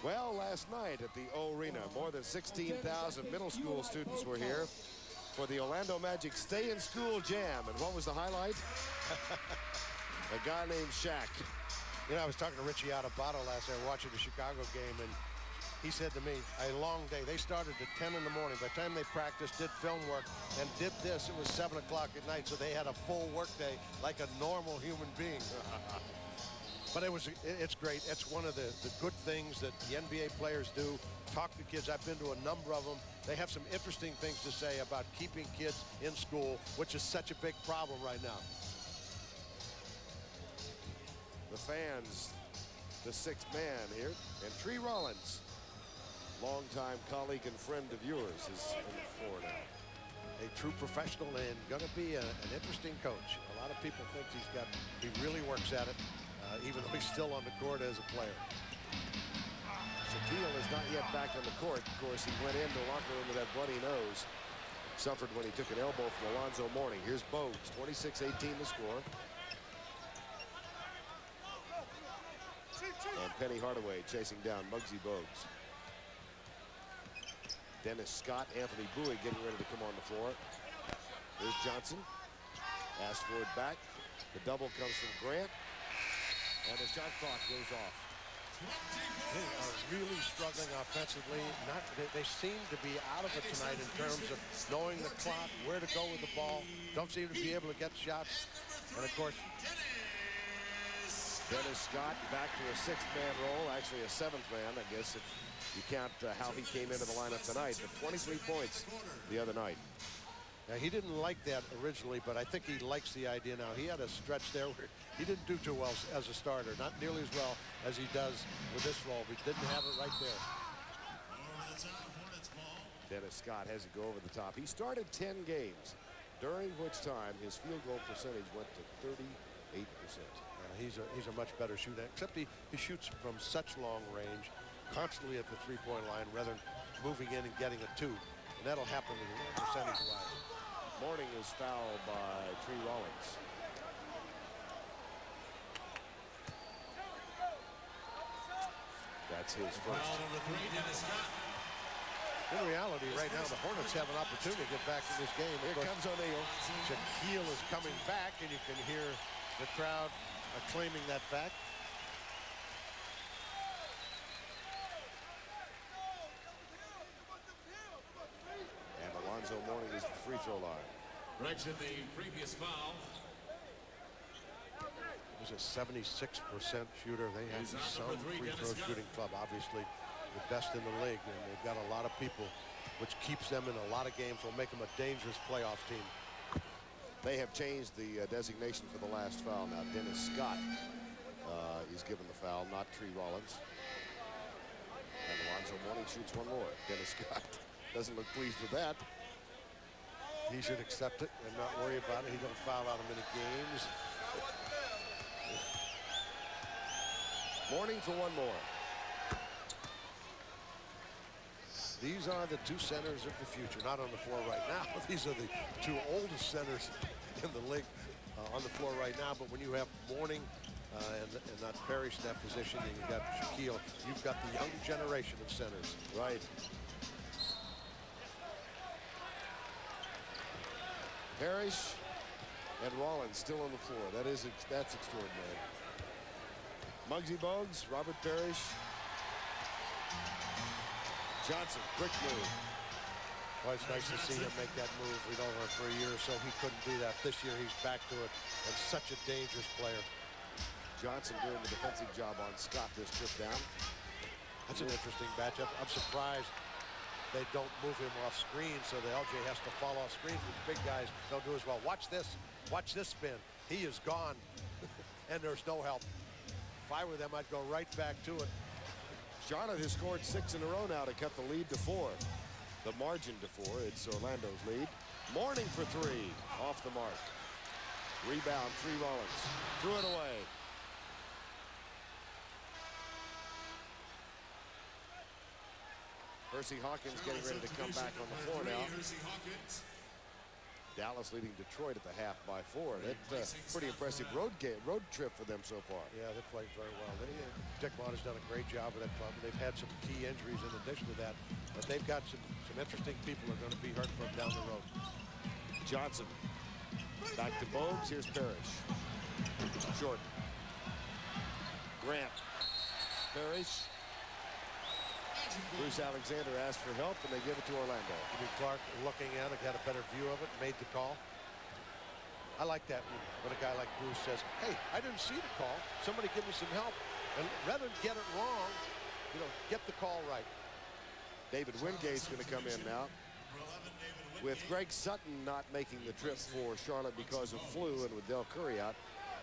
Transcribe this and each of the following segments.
Well, last night at the O Arena, more than 16,000 middle school students were here for the Orlando Magic Stay in School Jam. And what was the highlight? A guy named Shaq. You know, I was talking to Richie Adubato last night watching the Chicago game, and he said to me, a long day. They started at 10 in the morning. By the time they practiced, did film work, and did this, it was 7 o'clock at night, so they had a full work day like a normal human being. But it's great. It's one of the good things that the NBA players do. Talk to kids. I've been to a number of them. They have some interesting things to say about keeping kids in school, which is such a big problem right now. The fans, the sixth man here, and Tree Rollins, longtime colleague and friend of yours, is in the floor now. A true professional and going to be an interesting coach. A lot of people think he really works at it, even though he's still on the court as a player. Shaquille is not yet back on the court. Of course, he went into the locker room with that bloody nose. Suffered when he took an elbow from Alonzo Mourning. Here's Bogues, 26-18 the score. And Penny Hardaway chasing down Muggsy Bogues. Dennis Scott, Anthony Bowie getting ready to come on the floor. Here's Johnson. Pass forward back. The double comes from Grant. And the shot clock goes off. They are really struggling offensively. They seem to be out of it tonight in terms of knowing the clock, where to go with the ball. Don't seem to be able to get shots. And of course, Dennis Scott back to a sixth-man role, actually a seventh man, I guess, if you count how he came into the lineup tonight. But 23 points the other night. Now, he didn't like that originally, but I think he likes the idea now. He had a stretch there where he didn't do too well as a starter, not nearly as well as he does with this role, but he didn't have it right there. Dennis Scott has to go over the top. He started 10 games, during which time his field goal percentage went to 38%. He's a much better shooter, except he shoots from such long range, constantly at the three-point line, rather than moving in and getting a two. And that'll happen percentage-wise. Mourning is fouled by Tree Rollins. That's his first. In reality, right now, the Hornets have an opportunity to get back in this game. Here comes O'Neal. Shaquille is coming back, and you can hear the crowd acclaiming that fact. And Alonzo Mourning is the free throw line. Correction, the previous foul. He's a 76% shooter. They have some free throw shooting club, obviously the best in the league, and they've got a lot of people, which keeps them in a lot of games, will make them a dangerous playoff team. They have changed the designation for the last foul now. Dennis Scott is given the foul, not Tree Rollins. And Alonzo Mourning shoots one more. Dennis Scott doesn't look pleased with that. He should accept it and not worry about it. He don't foul out of many games. Mourning for one more. These are the two centers of the future, not on the floor right now. These are the two oldest centers in the league on the floor right now. But when you have Mourning and not Parrish in that position, and you've got Shaquille, you've got the young generation of centers. Right. Parrish and Rollins still on the floor. That's extraordinary. Muggsy Bogues, Robert Parrish. Johnson, quick move. Well, it's nice to see him make that move. We know for a year or so he couldn't do that. This year he's back to it, and such a dangerous player. Johnson doing the defensive job on Scott this trip down. That's an interesting matchup. I'm surprised they don't move him off screen, so the LJ has to fall off screens, which big guys don't do as well. Watch this. Watch this spin. He is gone, and there's no help. If I were them, I'd go right back to it. Charlotte has scored 6 in a row now to cut the lead to 4. The margin to 4. It's Orlando's lead. Mourning for 3. Off the mark. Rebound, Tree Rollins. Threw it away. Hersey Hawkins getting ready to come back on the floor now. Dallas leading Detroit at the half by 4. That's a pretty impressive road trip for them so far. Yeah, they played very well. Dick Watter's done a great job with that club. They've had some key injuries in addition to that, but they've got some interesting people who are going to be hurt from down the road. Johnson back to Bogues. Here's Parrish. Short. Grant. Parrish. Bruce Alexander asked for help, and they give it to Orlando. Jimmy Clark looking at it, got a better view of it, made the call. I like that when a guy like Bruce says, hey, I didn't see the call. Somebody give me some help. And rather than get it wrong, get the call right. David Wingate's going to come in now. With Greg Sutton not making the trip for Charlotte because of flu, and with Del Curry out,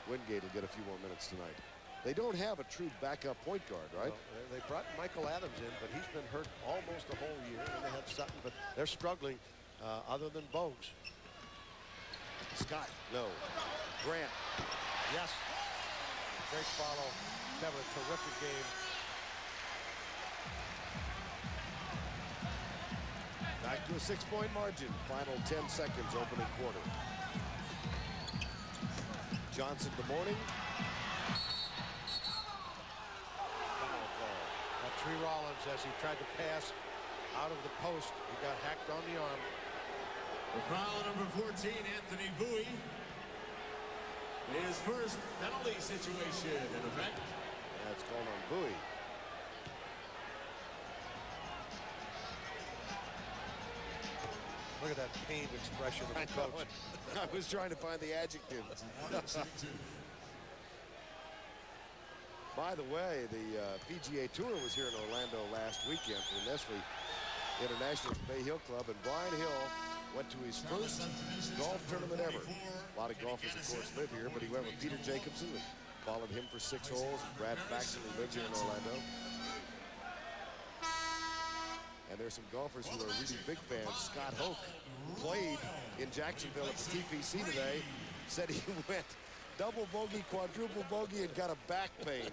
Wingate will get a few more minutes tonight. They don't have a true backup point guard, right? Well, they brought Michael Adams in, but he's been hurt almost the whole year. And they had Sutton, but they're struggling other than Bogues. Scott, no. Grant. Yes. Great follow. Having a terrific game. Back to a 6-point margin. Final 10 seconds opening quarter. Johnson the morning. Tree Rollins, as he tried to pass out of the post, he got hacked on the arm. The foul number 14, Anthony Bowie. His first penalty situation in effect. That's called on Bowie. Look at that pained expression of the coach. I was trying to find the adjective. By the way, the PGA Tour was here in Orlando last weekend for the Nestle International Bay Hill Club, and Brian Hill went to his first golf tournament ever. A lot of golfers, of course, live here, but he went with Peter Jacobson and followed him for 6 holes. And Brad Faxon, who lives here in Orlando. And there's some golfers who are really big fans. Scott Hoke, who played in Jacksonville at the TPC today, said he went double bogey, quadruple bogey, and got a back pain.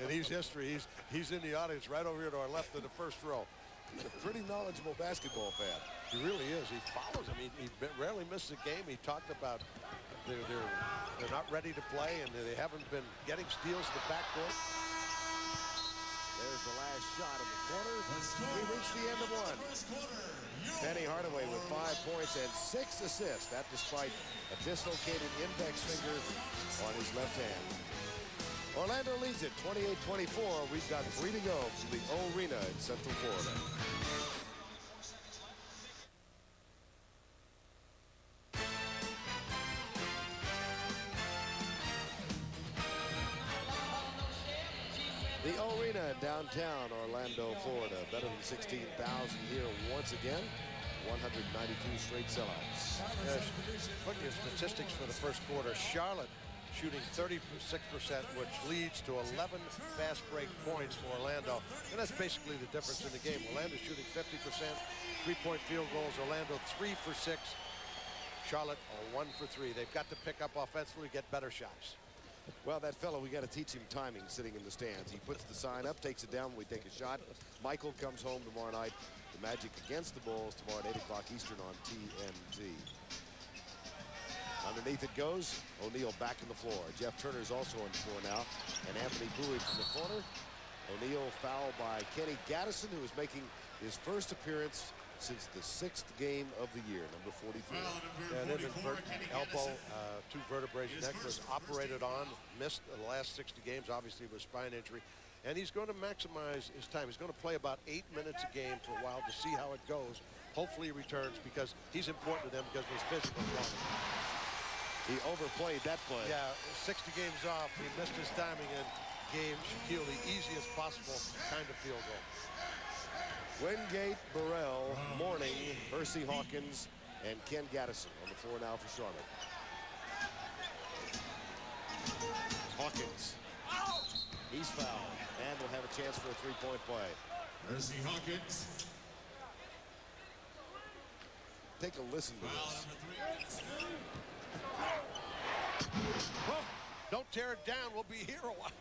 And he's history. He's in the audience right over here to our left in the first row. He's a pretty knowledgeable basketball fan. He really is. He follows him. He rarely misses a game. He talked about they're not ready to play, and they haven't been getting steals to the backcourt. There's the last shot of the quarter. We reached the end of one. Penny Hardaway with 5 points and 6 assists. That despite a dislocated index finger on his left hand. Orlando leads it 28-24. We've got 3 to go from the O-Arena in Central Florida. The O-Arena in downtown Orlando, Florida. Better than 16,000 here once again. 192 straight sellouts. Yes. Looking at statistics for the first quarter, Charlotte shooting 36%, which leads to 11 fast break points for Orlando. And that's basically the difference in the game. Orlando shooting 50%, 3-point field goals. Orlando 3 for 6. Charlotte 1 for 3. They've got to pick up offensively, get better shots. Well, that fellow, we got to teach him timing sitting in the stands. He puts the sign up, takes it down when we take a shot. Michael comes home tomorrow night. The Magic against the Bulls tomorrow at 8 o'clock Eastern on TNT. Underneath it goes. O'Neal back in the floor. Jeff Turner's also on the floor now. And Anthony Bowie from the corner. O'Neal fouled by Kenny Gaddison, who is making his first appearance since the 6th game of the year, number 44. Yeah, an inadvertent elbow, 2 vertebrae. Neck was operated on, missed the last 60 games, obviously with a spine injury. And he's going to maximize his time. He's going to play about 8 minutes a game for a while to see how it goes. Hopefully he returns because he's important to them because of his physical quality. He overplayed that play. Yeah, 60 games off, he missed his timing and gave Shaquille the easiest possible kind of field goal. Wingate, Burrell, Mourning, Hersey Hawkins, and Ken Gaddison on the floor now for Charlotte. Hawkins. He's fouled and will have a chance for a 3-point play. Hersey Hawkins. Take a listen to this. Oh, don't tear it down. We'll be here a while.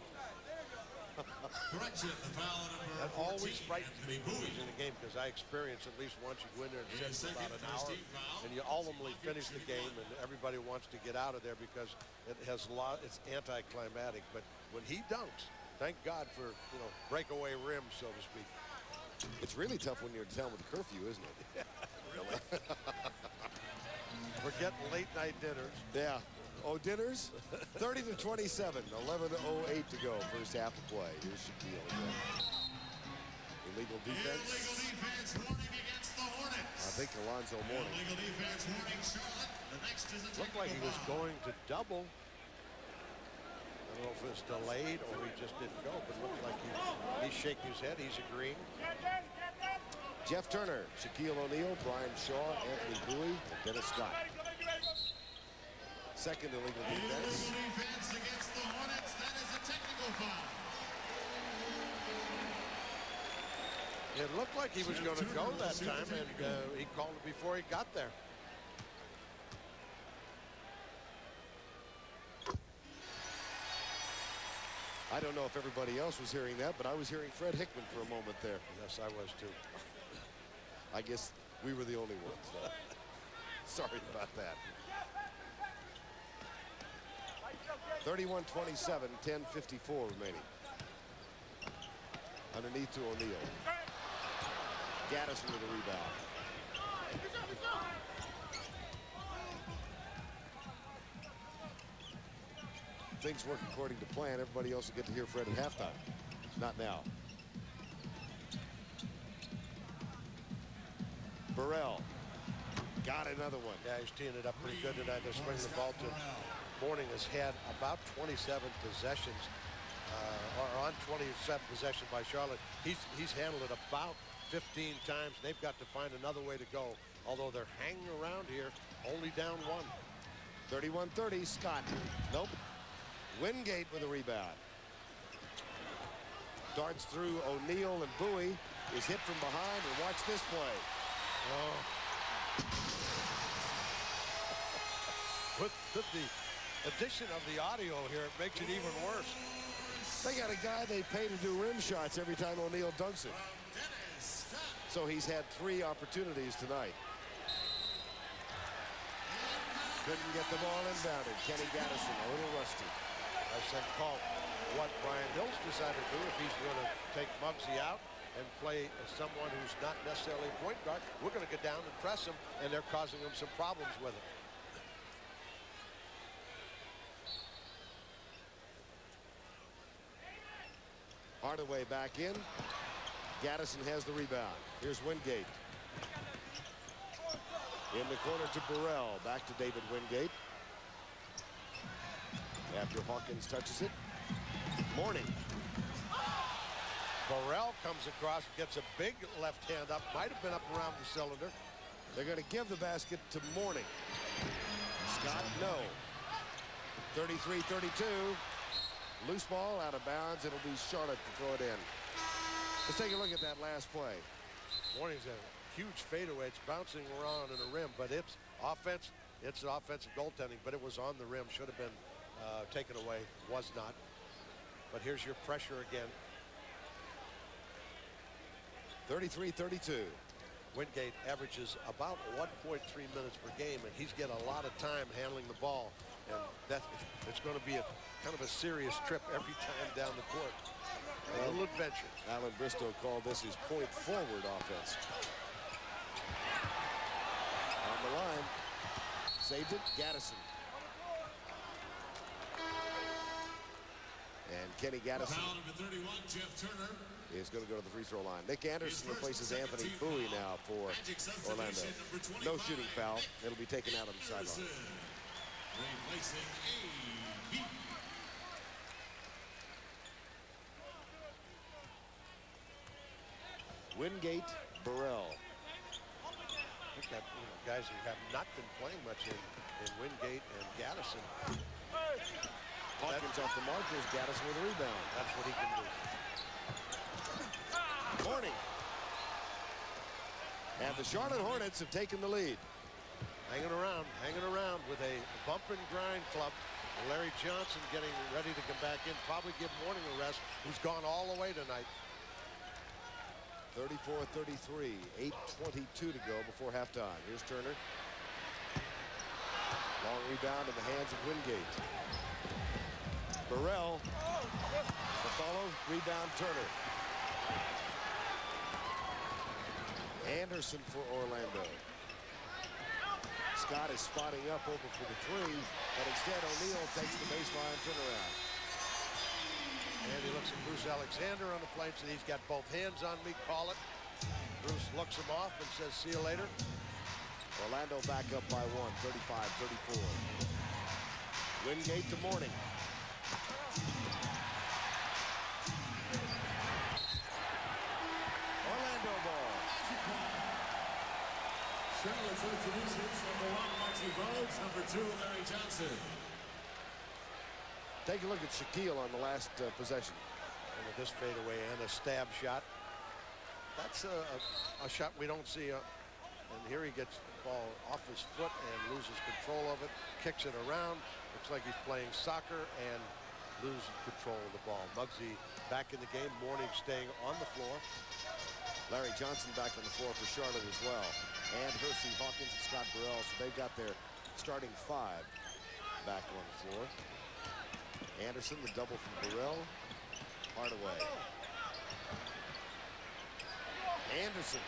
Correction, the foul number That 14, always frightens me Anthony when Bowie. he's in the game, because I experience at least once you go in there and sit His for about second an hour, first-team foul. and you ultimately finish the game, and everybody wants to get out of there because it has a lot. It's anticlimactic. But when he dunks, thank God for breakaway rim, so to speak. It's really tough when you're in town with the curfew, isn't it? Really? Forget late night dinners. Yeah. Oh, dinners? 30-27. 11:08 to go. First half of play. Here's Shaquille again. Illegal defense. Illegal defense warning against the Hornets. I think Alonzo Mourning. Illegal defense warning Charlotte. The next is a Looked like he was foul. going to double. I don't know if it was delayed or he just didn't go, but it looks like he's shaking his head. He's agreeing. Jeff Turner, Shaquille O'Neal, Brian Shaw, Anthony Bowie, and Dennis Scott. Second illegal defense. Illegal defense against the Hornets. That is a technical foul. It looked like he was going to go that time, and he called it before he got there. I don't know if everybody else was hearing that, but I was hearing Fred Hickman for a moment there. Yes, I was too. I guess we were the only ones, though. Sorry about that. 31-27, 10:54 remaining. Underneath to O'Neal. Gaddison with a rebound. Things work according to plan. Everybody else will get to hear Fred at halftime. Not now. Burrell got another one. Yeah, he's teeing it up pretty good tonight. They're swinging the ball to Mourning. Has had about 27 possessions, or on 27 possessions by Charlotte. He's handled it about 15 times. They've got to find another way to go. Although they're hanging around here, only down one. 31-30, Scott. Nope. Wingate with a rebound. Darts through O'Neal and Bowie. Is hit from behind, and watch this play. Oh. With the addition of the audio here, it makes it even worse. They got a guy they pay to do rim shots every time O'Neal dunks it. So he's had 3 opportunities tonight. Couldn't get the ball inbounded. Kenny Gaddison, a little rusty. I said, Paul, what Brian Hill's decided to do, if he's going to take Muggsy out and play someone who's not necessarily a point guard, we're going to get down and press him, and they're causing him some problems with it. Hardaway back in. Gaddison has the rebound. Here's Wingate. In the corner to Burrell. Back to David Wingate. After Hawkins touches it. Mourning. Burrell comes across, gets a big left hand up. Might have been up around the cylinder. They're going to give the basket to Mourning. Scott, no. 33-32. Loose ball out of bounds. It'll be Charlotte to throw it in. Let's take a look at that last play. Mourning's a huge fadeaway. It's bouncing around in the rim, but it's offense. It's an offensive goaltending, but it was on the rim. Should have been taken away. Was not. But here's your pressure again. 33-32. Wingate averages about 1.3 minutes per game, and he's getting a lot of time handling the ball. And it's going to be a kind of a serious trip every time down the court. A little adventure. Alan Bristow called this his point forward offense. On the line. Saved it. Gaddison. And Kenny Gaddison Foul number 31, Jeff Turner. is going to go to the free throw line. Nick Anderson replaces Anthony Bowie now for Orlando. No shooting foul. It'll be taken out on the sideline. Replacing A.B. Wingate, Burrell. I think that guys who have not been playing much in Wingate and Gaddison. Hawkins off the markers. Gaddison with a rebound. That's what he can do. Mourning. And the Charlotte Hornets have taken the lead. Hanging around with a bump and grind club. Larry Johnson getting ready to come back in, probably give Mourning a rest, who's gone all the way tonight. 34-33, 8:22 to go before halftime. Here's Turner. Long rebound in the hands of Wingate. Burrell. The follow, rebound Turner. Anderson for Orlando. Scott is spotting up over for the three, but instead O'Neal takes the baseline turnaround. And he looks at Bruce Alexander on the plane, and he's got both hands on me, call it. Bruce looks him off and says, see you later. Orlando back up by one, 35-34. Wingate to Mourning. Orlando ball. Charlotte's introduces number 1, Maxie Rhodes, number 2, Larry Johnson. Take a look at Shaquille on the last possession. And with this fadeaway and a stab shot. That's a shot we don't see. And here he gets the ball off his foot and loses control of it. Kicks it around. Looks like he's playing soccer and loses control of the ball. Muggsy back in the game. Mourning staying on the floor. Larry Johnson back on the floor for Charlotte as well. And Hersey, Hawkins, and Scott Burrell. So they've got their starting five back on the floor. Anderson, the double from Burrell. Hardaway. Anderson.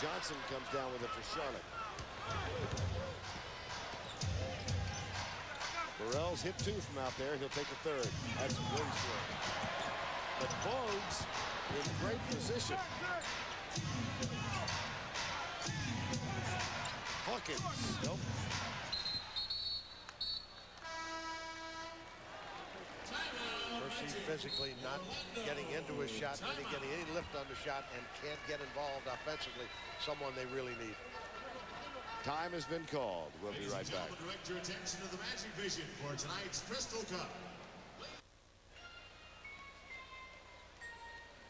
Johnson comes down with it for Charlotte. Burrell's hit two from out there. He'll take a third. That's way short. But Bogues in great position. Hawkins. Nope. Hersey physically not getting into his shot, not getting any lift on the shot, and can't get involved offensively. Someone they really need. Time has been called. We'll be right back. Direct your attention to the Magic Vision for tonight's Crystal Cup.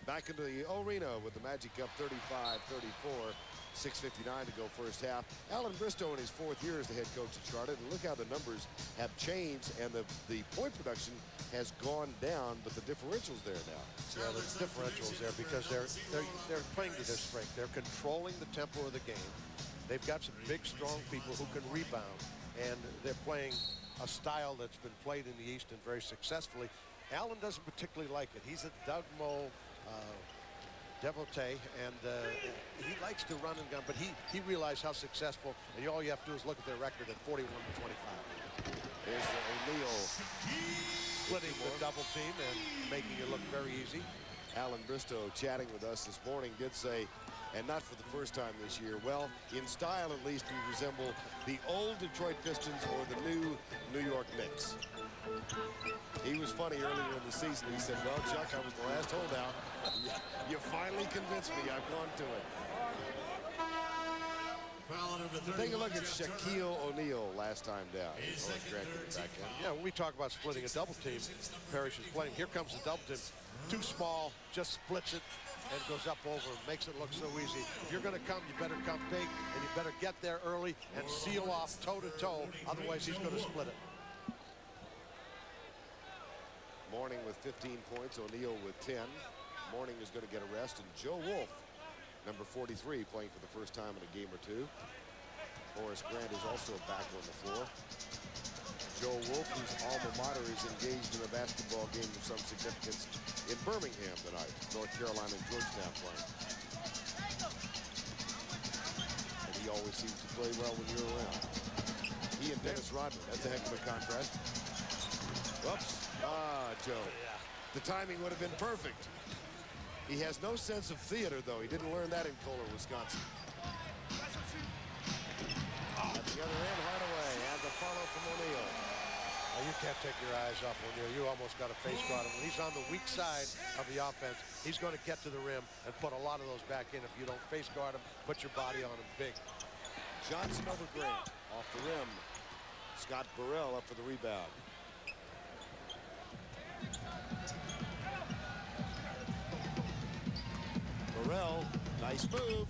Back into the arena with the Magic up 35-34. 6:59 to go first half. Alan Bristow in his fourth year as the head coach at Charlotte, and look how the numbers have changed, and the point production has gone down, but the differential's there now. Yeah, the differential's there because they're playing to their strength. They're controlling the tempo of the game. They've got some big, strong people who can rebound, and they're playing a style that's been played in the East and very successfully. Allen doesn't particularly like it. He's a Doug Moe devotee, and he likes to run and gun, but he realized how successful, and all you have to do is look at their record at 41-25. There's the O'Neal splitting the double team and making it look very easy. Alan Bristow chatting with us this morning did say, and not for the first time this year, well, in style at least, we resemble the old Detroit Pistons or the new New York Knicks. He was funny earlier in the season. He said, well, Chuck, I was the last holdout. You finally convinced me. I've gone to it. Take a look at Shaquille O'Neal last time down. Yeah, when we talk about splitting a double team, Parrish is playing. Here comes the double team. Too small, just splits it and goes up over, makes it look so easy. If you're going to come, you better come big, and you better get there early and seal off toe-to-toe. Otherwise, he's going to split it. Mourning with 15 points, O'Neal with 10. Mourning is going to get a rest, and Joe Wolf, number 43, playing for the first time in a game or two. Horace Grant is also back on the floor. Joe Wolf, whose alma mater, is engaged in a basketball game of some significance in Birmingham tonight. North Carolina and Georgetown playing. And he always seems to play well when you're around. He and Dennis Rodman, that's a heck of a contrast. Whoops. Joe. The timing would have been perfect. He has no sense of theater, though. He didn't learn that in Kohler, Wisconsin. At the other end, Hardaway, and the follow from O'Neal. You can't take your eyes off O'Neal. You almost got to face guard him. When he's on the weak side of the offense, he's going to get to the rim and put a lot of those back in. If you don't face guard him, put your body on him big. Johnson over Grant, off the rim. Scott Burrell up for the rebound. Burrell, nice move.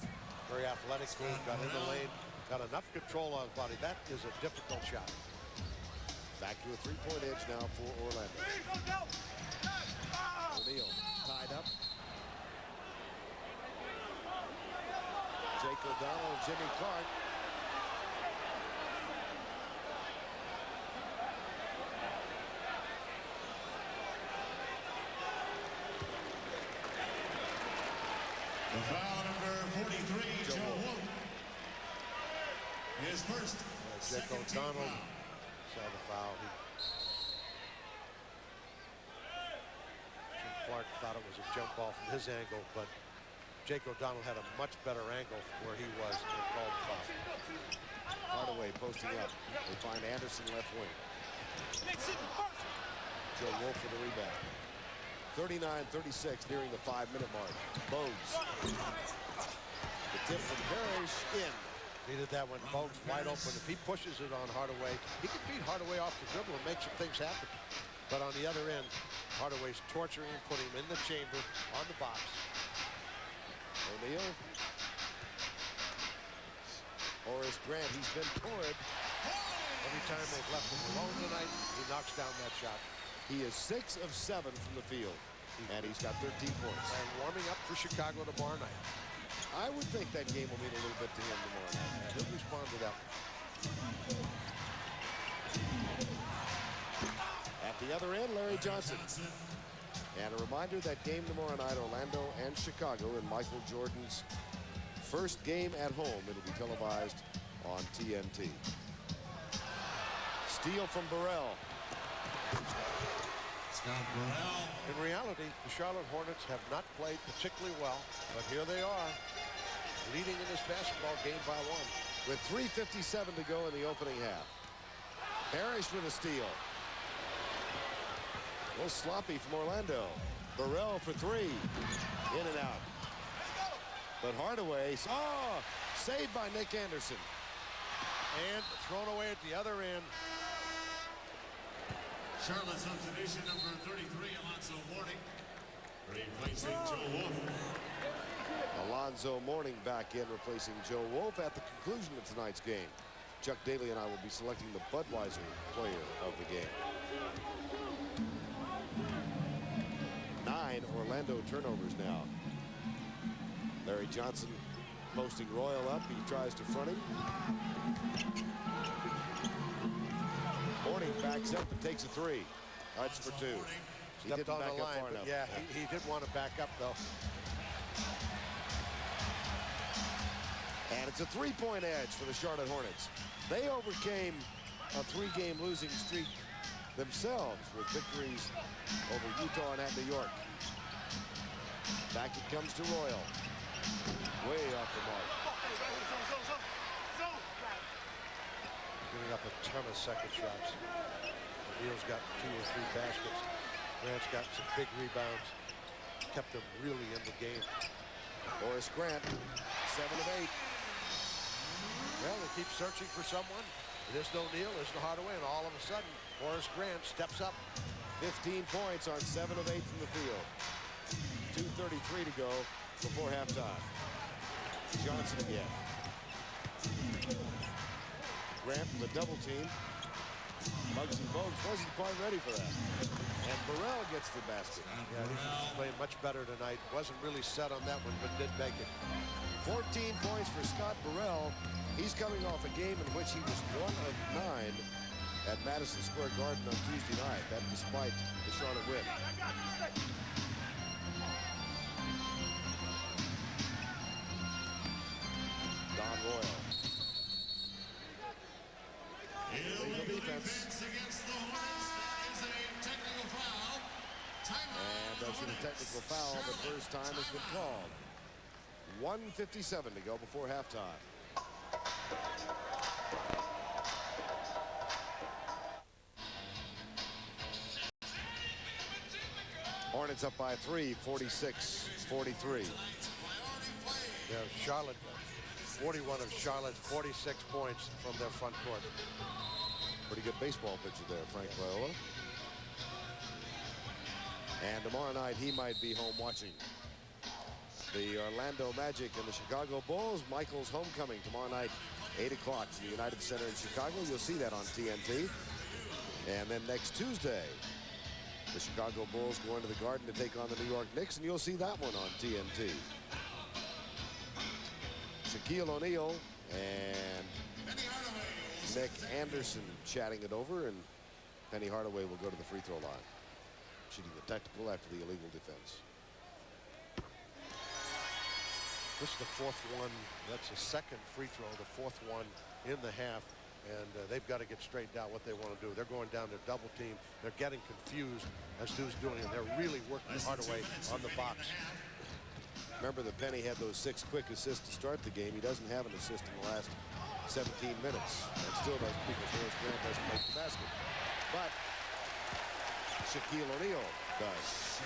Very athletic move, got in the lane, got enough control on his body. That is a difficult shot. Back to a three-point edge now for Orlando. O'Neal tied up. Jake O'Donnell and Jimmy Clark. The foul number 43, Joe Wolf. His first. Jake O'Donnell saw the foul. Jim Clark thought it was a jump ball from his angle, but Jake O'Donnell had a much better angle from where he was and called the foul. Hardaway posting up. They find Anderson left wing. Joe Wolf for the rebound. 39-36 nearing the 5-minute mark. Bogues. The tip from Parrish in. Needed that when Bogues wide open. If he pushes it on Hardaway, he can beat Hardaway off the dribble and make some things happen. But on the other end, Hardaway's torturing him, putting him in the chamber on the box. O'Neal. Horace Grant, he's been torrid. Every time they've left him alone tonight, he knocks down that shot. He is 6 of 7 from the field, and he's got 13 points. And warming up for Chicago tomorrow night. I would think that game will mean a little bit to him tomorrow night. He'll respond to that. At the other end, Larry Johnson. And a reminder that game tomorrow night, Orlando and Chicago in Michael Jordan's first game at home. It'll be televised on TNT. Steal from Burrell. Scott Burrell. In reality, the Charlotte Hornets have not played particularly well, but here they are, leading in this basketball game by 1. With 3:57 to go in the opening half. Parrish with a steal. A little sloppy from Orlando. Burrell for 3. In and out. But Hardaway, saved by Nick Anderson. And thrown away at the other end. Charlotte substitution number 33, Alonzo Mourning, replacing Joe Wolf. Alonzo Mourning back in, replacing Joe Wolf at the conclusion of tonight's game. Chuck Daly and I will be selecting the Budweiser player of the game. 9 Orlando turnovers now. Larry Johnson posting Royal up. He tries to front him. Mourning backs up and takes a 3. That's for 2. He Stepped didn't on back the up line, far but enough. yeah, he did want to back up, though. And it's a 3-point edge for the Charlotte Hornets. They overcame a 3-game losing streak themselves with victories over Utah and at New York. Back it comes to Royal. Way off the mark. Giving up a ton of second shots. O'Neal's got 2 or 3 baskets. Grant's got some big rebounds. Kept them really in the game. Horace Grant, 7 of 8. Well, they keep searching for someone. It isn't O'Neal, it isn't Hardaway, and all of a sudden, Horace Grant steps up. 15 points on 7 of 8 from the field. 2:33 to go before halftime. Johnson again. Grant with a double team. Muggsy Bogues wasn't quite ready for that. And Burrell gets the basket. Yeah, he's playing much better tonight. Wasn't really set on that one, but did make it. 14 points for Scott Burrell. He's coming off a game in which he was 1 of 9 at Madison Square Garden on Tuesday night. That despite the Charlotte win. Don Royal. Illegal defense. Against the Hornets. That is a technical foul. And that's a technical foul. The first time has been called. 1:57 to go before halftime. Hornets up by 3, 46-43. Yeah, Charlotte, 41 of Charlotte's 46 points from their front court. Pretty good baseball pitcher there, Frank Viola. And tomorrow night, he might be home watching. The Orlando Magic and the Chicago Bulls. Michael's homecoming tomorrow night, 8 o'clock from the United Center in Chicago. You'll see that on TNT. And then next Tuesday, the Chicago Bulls going to the Garden to take on the New York Knicks, and you'll see that one on TNT. Shaquille O'Neal and Nick Anderson chatting it over, and Penny Hardaway will go to the free throw line, shooting the technical after the illegal defense. This is the fourth one. That's the second free throw, the fourth one in the half. And they've got to get straightened out what they want to do. They're going down to double team. They're getting confused as to who's doing it. They're really working Hardaway on the box. Remember that Penny had those 6 quick assists to start the game. He doesn't have an assist in the last 17 minutes. And still doesn't, because Horace Grant doesn't make the basket. But Shaquille O'Neal does.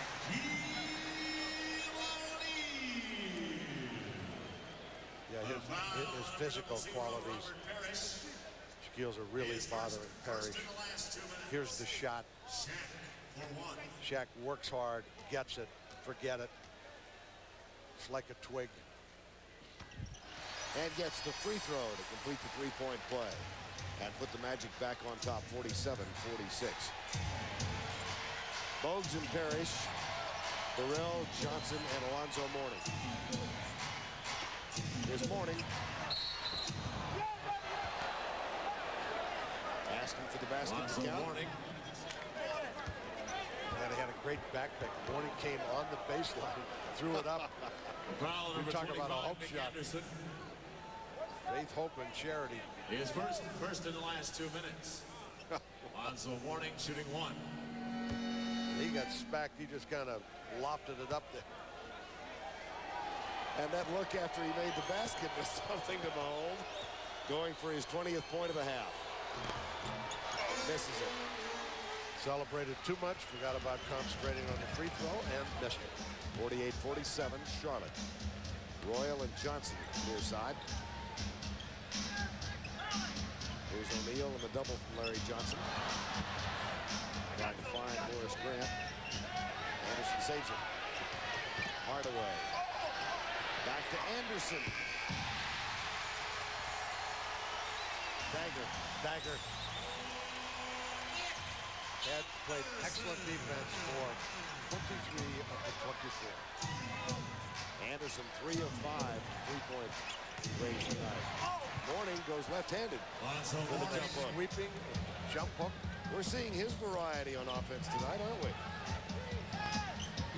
Yeah, his physical qualities. Shaquille's are really bothering Parrish. Here's the shot. Shaq works hard, gets it, forget it. It's like a twig. And gets the free throw to complete the three-point play and put the Magic back on top, 47-46. Bogues and Parrish, Burrell, Johnson, and Alonzo Mourning. Here's Mourning. Asking for the basket to count. And he had a great back pick. Mourning came on the baseline, threw it up. You're talking about a hope shot. Faith, hope, and charity. He is first in the last 2 minutes. Alonzo Mourning shooting 1. He got smacked. He just kind of lofted it up there. And that look after he made the basket was something to behold. Going for his 20th point of the half. Misses it. Celebrated too much. Forgot about concentrating on the free throw and missed it. 48-47, Charlotte. Royal and Johnson near side. Here's O'Neal and the double from Larry Johnson. Trying to find Horace Grant. Anderson saves it. Hardaway. Back to Anderson. Dagger. Had played excellent defense for 23 of the 24. Anderson 3 of 5 3-point range tonight. Mourning goes left-handed with a jump hook. Sweeping jump hook. We're seeing his variety on offense tonight, aren't we?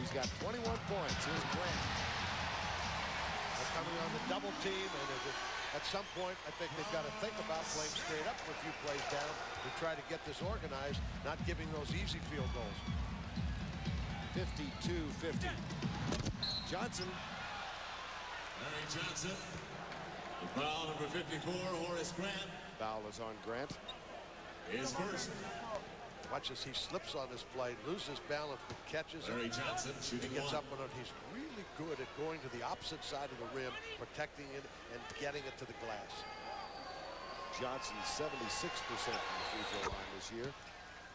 He's got 21 points. Here's Grant. They're coming on the double team, and at some point, I think they've got to think about playing straight up for a few plays down to try to get this organized, not giving those easy field goals. 52-50. Johnson. Larry Johnson. The foul number 54, Horace Grant. Foul is on Grant. Is first. Watch as he slips on this play, loses balance, but catches it. Larry Johnson shooting He gets 1. up on it. He's really good at going to the opposite side of the rim, protecting it, and getting it to the glass. Johnson 76% from the free throw line this year.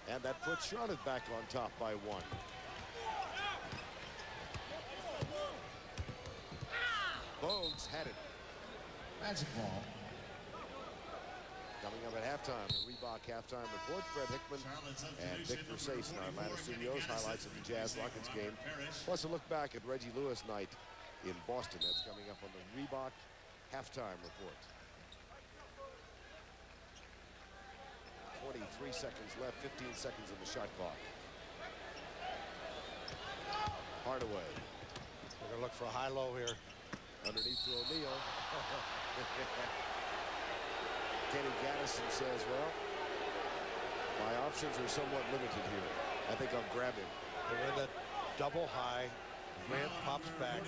And that puts Charlotte back on top by 1. Bogues had it. Magic ball. Coming up at halftime, the Reebok halftime report. Fred Hickman and Victor Sace in our Atlanta studios. Highlights of the Jazz Rockets game. Plus a look back at Reggie Lewis night in Boston. That's coming up on the Reebok halftime report. 23 seconds left, 15 seconds in the shot clock. Hardaway. We're going to look for a high-low here. Underneath to O'Neal. Kenny Gaddison says, well, my options are somewhat limited here. I think I'll grab him. They're in that double high. Grant pops back.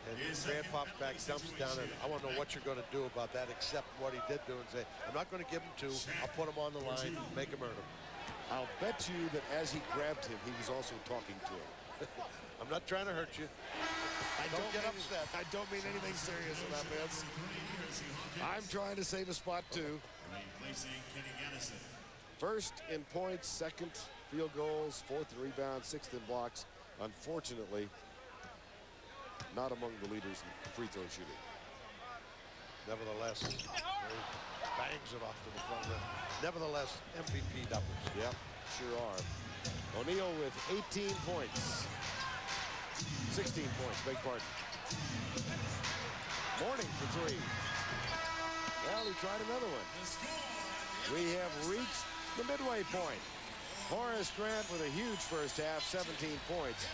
And Grant pops back, dumps down, and I want to know what you're going to do about that, except what he did do and say, I'm not going to give him 2. I'll put him on the line, make him earn him. I'll bet you that as he grabbed him, he was also talking to him. I'm not trying to hurt you. Don't get upset. I don't mean anything serious about this. I'm trying to save a spot, too. First in points, second field goals, 4th in rebounds, 6th in blocks. Unfortunately, not among the leaders in free throw shooting. Nevertheless, bangs it off to the front rim. Nevertheless, MVP numbers. Yep, sure are. O'Neal with 18 points. 16 points, beg pardon. Mourning for three. Well, he tried another one. We have reached the midway point. Horace Grant with a huge first half, 17 points.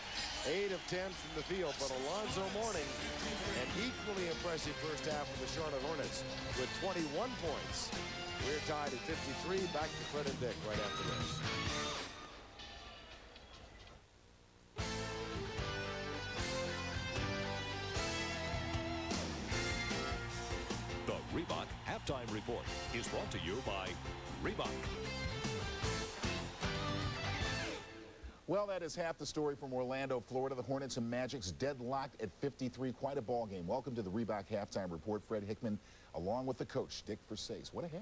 8 of 10 from the field, but Alonzo Mourning, an equally impressive first half for the Charlotte Hornets with 21 points. We're tied at 53. Back to Fred and Dick right after this. The Reebok Halftime Report is brought to you by Reebok. Well, that is half the story from Orlando, Florida. The Hornets and Magic's deadlocked at 53. Quite a ball game. Welcome to the Reebok Halftime Report. Fred Hickman, along with the coach, Dick Versace. What a half.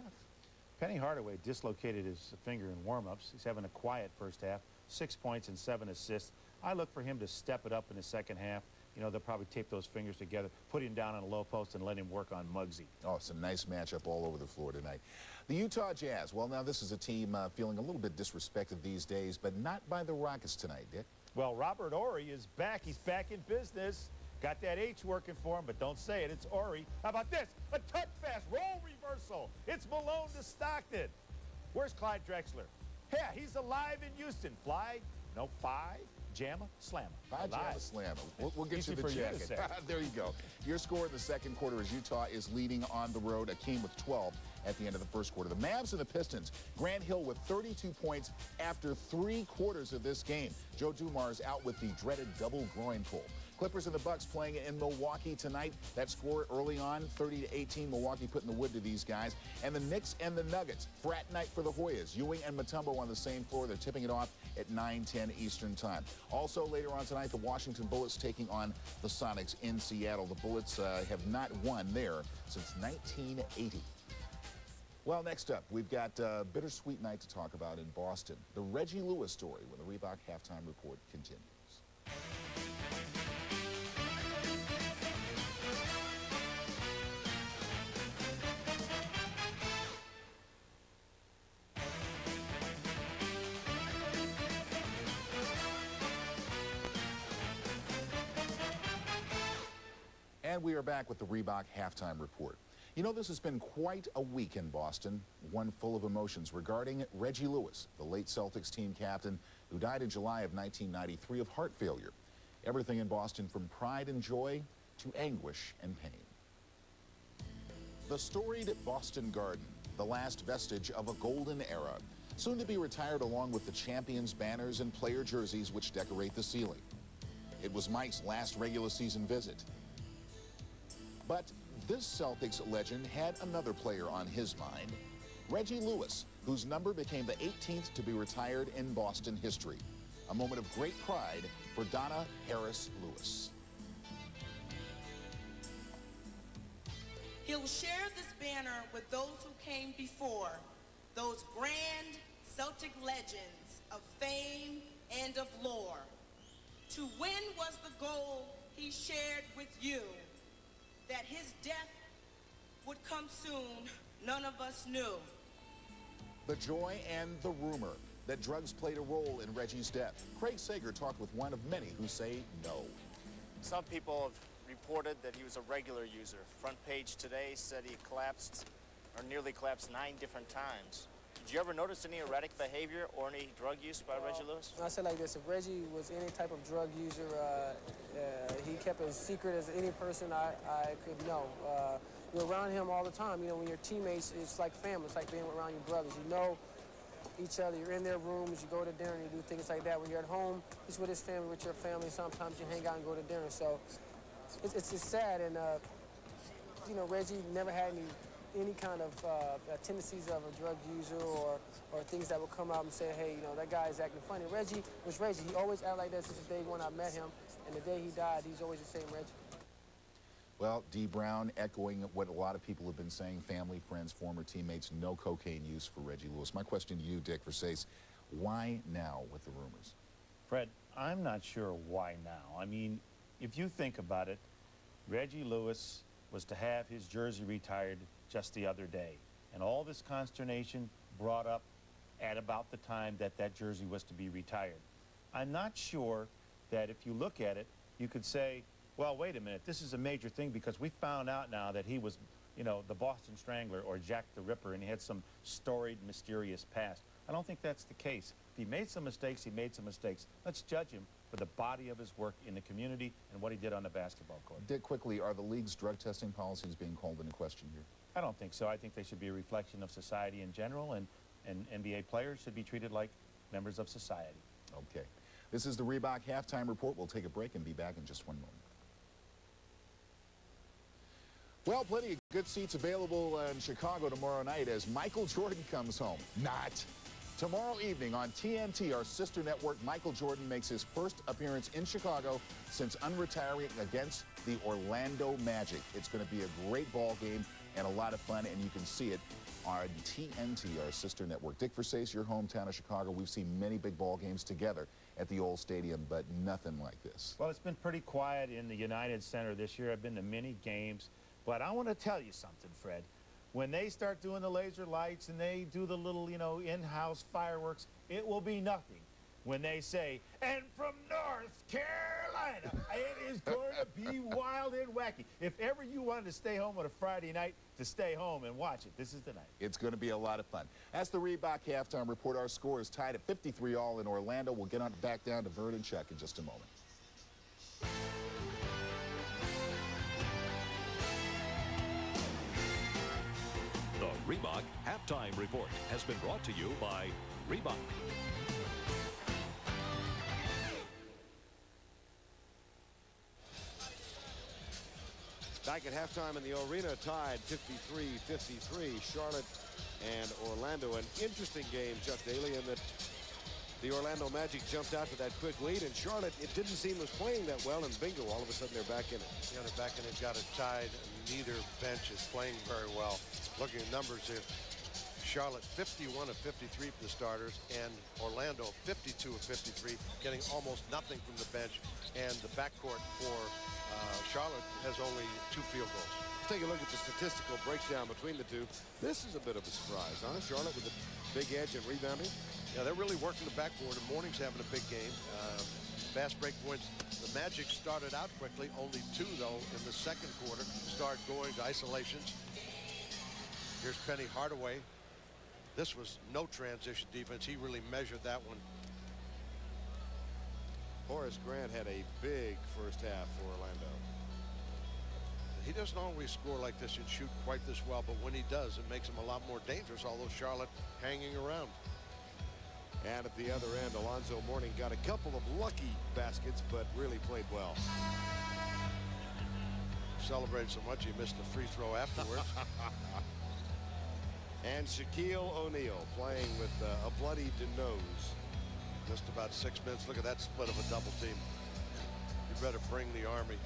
Penny Hardaway dislocated his finger in warm-ups. He's having a quiet first half, 6 points and 7 assists. I look for him to step it up in the second half. You know, they'll probably tape those fingers together, put him down on a low post, and let him work on Muggsy. Oh, it's a nice matchup all over the floor tonight. The Utah Jazz. Well, now this is a team feeling a little bit disrespected these days, but not by the Rockets tonight, Dick. Well, Robert Horry is back. He's back in business. Got that H working for him, but don't say it. It's Horry. How about this? A touch pass, roll reversal. It's Malone to Stockton. Where's Clyde Drexler? Yeah, he's alive in Houston. Fly, no, 5. Jamma, slamma. Jamma, slamma. We'll get you the jacket. There you go. Your score in the second quarter as Utah is leading on the road. Akeem with 12 at the end of the first quarter. The Mavs and the Pistons. Grant Hill with 32 points after 3 quarters of this game. Joe Dumars out with the dreaded double groin pull. Clippers and the Bucks playing in Milwaukee tonight. That score early on, 30-18. Milwaukee putting the wood to these guys. And the Knicks and the Nuggets. Frat night for the Hoyas. Ewing and Mutombo on the same floor. They're tipping it off at 9:10 Eastern time. Also later on tonight, the Washington Bullets taking on the Sonics in Seattle. The Bullets have not won there since 1980. Well, next up, we've got a bittersweet night to talk about in Boston. The Reggie Lewis story when the Reebok Halftime Report continues. And we are back with the Reebok Halftime Report. You know, this has been quite a week in Boston, one full of emotions regarding Reggie Lewis, the late Celtics team captain who died in July of 1993 of heart failure. Everything in Boston from pride and joy to anguish and pain. The storied Boston Garden, the last vestige of a golden era, soon to be retired along with the champions' banners and player jerseys which decorate the ceiling. It was Mike's last regular season visit. But this Celtics legend had another player on his mind, Reggie Lewis, whose number became the 18th to be retired in Boston history. A moment of great pride for Donna Harris Lewis. He'll share this banner with those who came before, those grand Celtic legends of fame and of lore. To win was the goal he shared with you. That his death would come soon, none of us knew. The joy and the rumor that drugs played a role in Reggie's death. Craig Sager talked with one of many who say no. Some people have reported that he was a regular user. Front page today said he collapsed, or nearly collapsed 9 different times. Did you ever notice any erratic behavior or any drug use by Reggie Lewis? I say like this, if Reggie was any type of drug user, he kept as secret as any person I could know. You're around him all the time. You know, when you're teammates, it's like family. It's like being around your brothers. You know each other. You're in their rooms. You go to dinner and you do things like that. When you're at home, he's with his family, with your family. Sometimes you hang out and go to dinner. So it's just sad. And, you know, Reggie never had any kind of tendencies of a drug user or things that would come out and say, hey, you know, that guy is acting funny. Reggie was Reggie. He always acted like that since the day when I met him. And the day he died, he's always the same Reggie. Well, D. Brown echoing what a lot of people have been saying, family, friends, former teammates, no cocaine use for Reggie Lewis. My question to you, Dick Versace, why now with the rumors? Fred, I'm not sure why now. I mean, if you think about it, Reggie Lewis was to have his jersey retired just the other day. and all this consternation brought up at about the time that that jersey was to be retired. I'm not sure that if you look at it, you could say, well, wait a minute, this is a major thing because we found out now that he was, you know, the Boston Strangler or Jack the Ripper, and he had some storied, mysterious past. I don't think that's the case. If he made some mistakes, he made some mistakes. Let's judge him for the body of his work in the community and what he did on the basketball court. Dick, quickly, are the league's drug testing policies being called into question here? I don't think so. I think they should be a reflection of society in general, and NBA players should be treated like members of society. Okay. This is the Reebok Halftime Report. We'll take a break and be back in just one moment. Well, plenty of good seats available in Chicago tomorrow night as Michael Jordan comes home. Not. Tomorrow evening on TNT, our sister network, Michael Jordan makes his first appearance in Chicago since unretiring against the Orlando Magic. It's going to be a great ball game and a lot of fun, and you can see it on TNT, our sister network. Dick Versace, your hometown of Chicago. We've seen many big ball games together at the old stadium, but nothing like this. Well, it's been pretty quiet in the United Center this year. I've been to many games, but I want to tell you something, Fred. When they start doing the laser lights and they do the little, you know, in-house fireworks, it will be nothing. When they say, and from North Carolina, it is going to be wild and wacky. If ever you wanted to stay home on a Friday night, to stay home and watch it, this is the night. It's going to be a lot of fun. That's the Reebok Halftime Report. Our score is tied at 53-all in Orlando. We'll get on back down to Vern and Chuck in just a moment. The Reebok Halftime Report has been brought to you by Reebok. Back at halftime in the arena, tied 53-53, Charlotte and Orlando. An interesting game, Chuck Daly, in that the Orlando Magic jumped out to that quick lead, and Charlotte, it didn't seem, was playing that well, and bingo, all of a sudden they're back in it. Yeah, they're back in it, got it tied. Neither bench is playing very well. Looking at numbers here, Charlotte 51 of 53 for the starters, and Orlando 52 of 53, getting almost nothing from the bench. And the backcourt for Charlotte has only 2 field goals. Take a look at the statistical breakdown between the two. This is a bit of a surprise, huh? Charlotte with a big edge in rebounding. Yeah, they're really working the backboard, and Morning's having a big game. Fast break points. The Magic started out quickly, only 2, though, in the second quarter. Start going to isolations. Here's Penny Hardaway. This was no transition defense. He really measured that one. Horace Grant had a big first half for Orlando. He doesn't always score like this and shoot quite this well, but when he does, it makes him a lot more dangerous, although Charlotte hanging around. And at the other end, Alonzo Mourning got a couple of lucky baskets, but really played well. Celebrated so much he missed a free throw afterwards. And Shaquille O'Neal playing with a bloodied nose. Just about 6 minutes. Look at that split of a double team. You better bring the Army.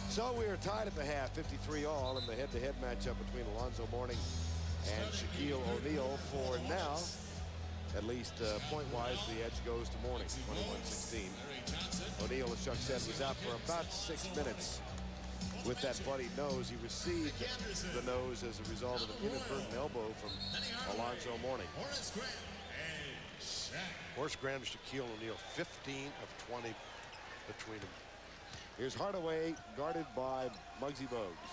So we are tied at the half, 53-all, in the head-to-head matchup between Alonzo Mourning and Shaquille O'Neal. For now, at least point-wise, the edge goes to Mourning, 21-16. O'Neal, as Chuck said, was out for about 6 minutes with that bloodied nose. He received the nose as a result of an inadvertent elbow from Alonzo Mourning. Horace Grant and Shaquille O'Neal, 15 of 20 between them. Here's Hardaway guarded by Muggsy Bogues.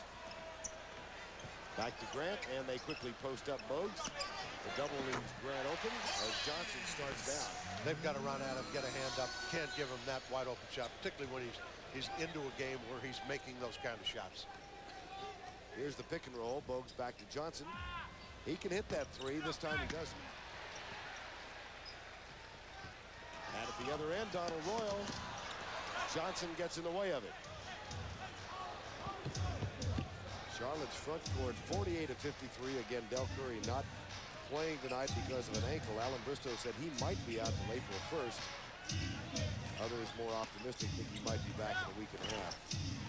Back to Grant, and they quickly post up Bogues. The double leaves Grant open as Johnson starts down. They've got to run at him, get a hand up. Can't give him that wide open shot, particularly when he's into a game where he's making those kind of shots. Here's the pick and roll. Bogues back to Johnson. He can hit that 3. This time he doesn't. And at the other end, Donald Royal. Johnson gets in the way of it. Charlotte's front court, 48 of 53. Again, Del Curry not playing tonight because of an ankle. Alan Bristow said he might be out till April 1st. Others more optimistic think he might be back in a week and a half.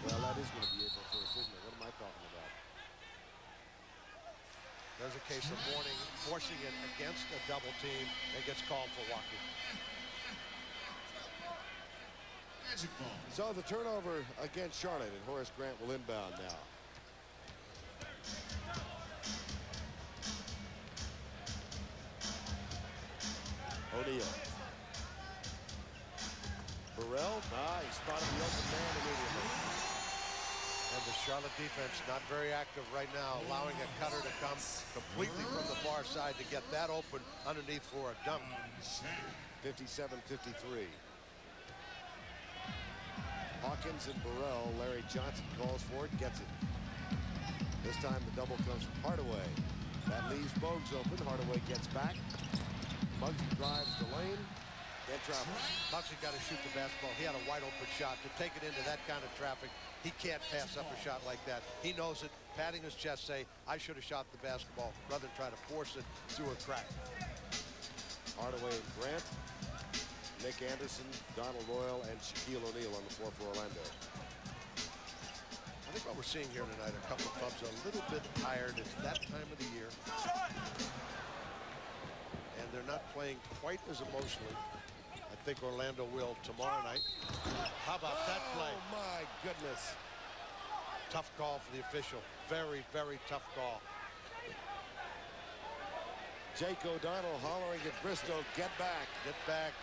Well, that is going to be April 1st, isn't it? What am I talking about? There's a case of Mourning forcing it against a double team and gets called for walking. So the turnover against Charlotte, and Horace Grant will inbound now. Burrell. He spotted the open man immediately. And the Charlotte defense not very active right now, allowing a cutter to come completely from the far side to get that open underneath for a dunk. 57-53. Hawkins and Burrell. Larry Johnson calls for it, gets it. This time the double comes from Hardaway. That leaves Bogues open. Hardaway gets back. Muggsy drives the lane. Then travels. Muggsy got to shoot the basketball. He had a wide open shot. To take it into that kind of traffic, he can't pass up a shot like that. He knows it. Patting his chest, say, I should have shot the basketball rather than try to force it through a crack. Hardaway and Grant. Nick Anderson, Donald Royal, and Shaquille O'Neal on the floor for Orlando. I think what we're seeing here tonight, a couple of clubs are a little bit tired. It's that time of the year. And they're not playing quite as emotionally. I think Orlando will tomorrow night. How about that play? Oh, my goodness. Tough call for the official. Very, very tough call. Jake O'Donnell hollering at Bristow, get back. Get back.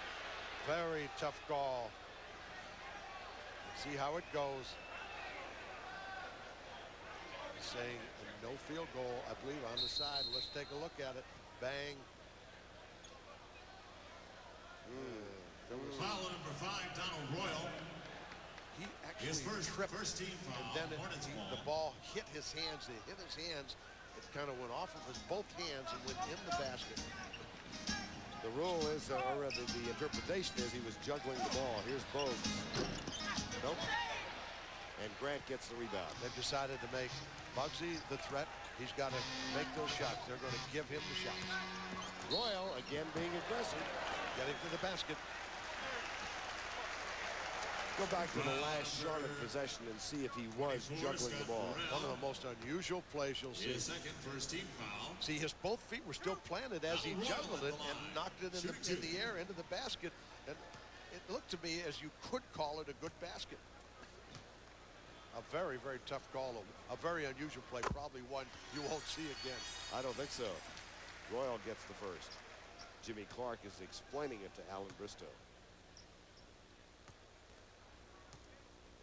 Very tough call. Let's see how it goes. He's saying a no field goal, I believe, on the side. Let's take a look at it. Bang. Foul number 5, Donald Royal. He actually His tripped, first team foul. and then Hornets ball. the ball hit his hands. It hit his hands. It kind of went off of his both hands and went in the basket. The rule is, or the interpretation is, he was juggling the ball. Here's Bogues. Nope. And Grant gets the rebound. They've decided to make Muggsy the threat. He's got to make those shots. They're going to give him the shots. Royal again being aggressive. Getting to the basket. Go back to the last Charlotte possession and see if he was juggling the ball. One of the most unusual plays you'll see. His second first team foul. See, his both feet were still planted as he juggled it and knocked it in the air into the basket. And it looked to me as you could call it a good basket. A very, very tough call. A very unusual play. Probably one you won't see again. I don't think so. Royal gets the first. Jimmy Clark is explaining it to Alan Bristow.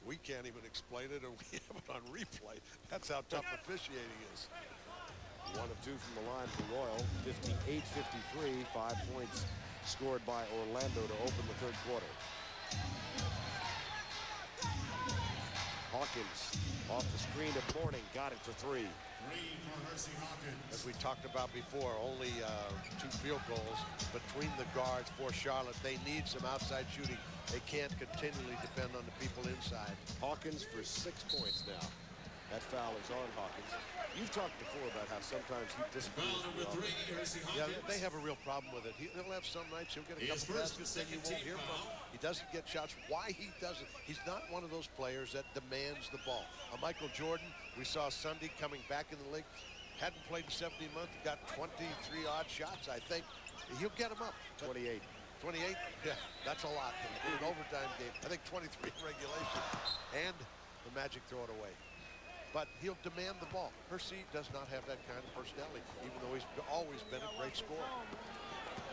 We can't even explain it, or we have it on replay. That's how tough officiating is. 1 of 2 from the line for Royal. 58-53. 5 points scored by Orlando to open the third quarter. Hawkins off the screen to Morning. Got it to 3. 3 for Hersey Hawkins. As we talked about before, only 2 field goals between the guards for Charlotte. They need some outside shooting. They can't continually depend on the people inside. Hawkins for 6 points now. That foul is on Hawkins. You've talked before about how sometimes he disagrees. Foul number 3, Hersey Hawkins. Yeah, they have a real problem with it. He'll have some nights he'll get a His couple first baskets and that you second won't hear team from. foul. He doesn't get shots. Why he doesn't? He's not one of those players that demands the ball. Michael Jordan, we saw Sunday coming back in the league. Hadn't played in 17 months. Got 23 odd shots, I think. He'll get them up. 28. 28? Yeah, that's a lot in an overtime game. I think 23 in regulation. And the Magic throw it away. But he'll demand the ball. Hersey does not have that kind of personality, even though he's always been a great scorer.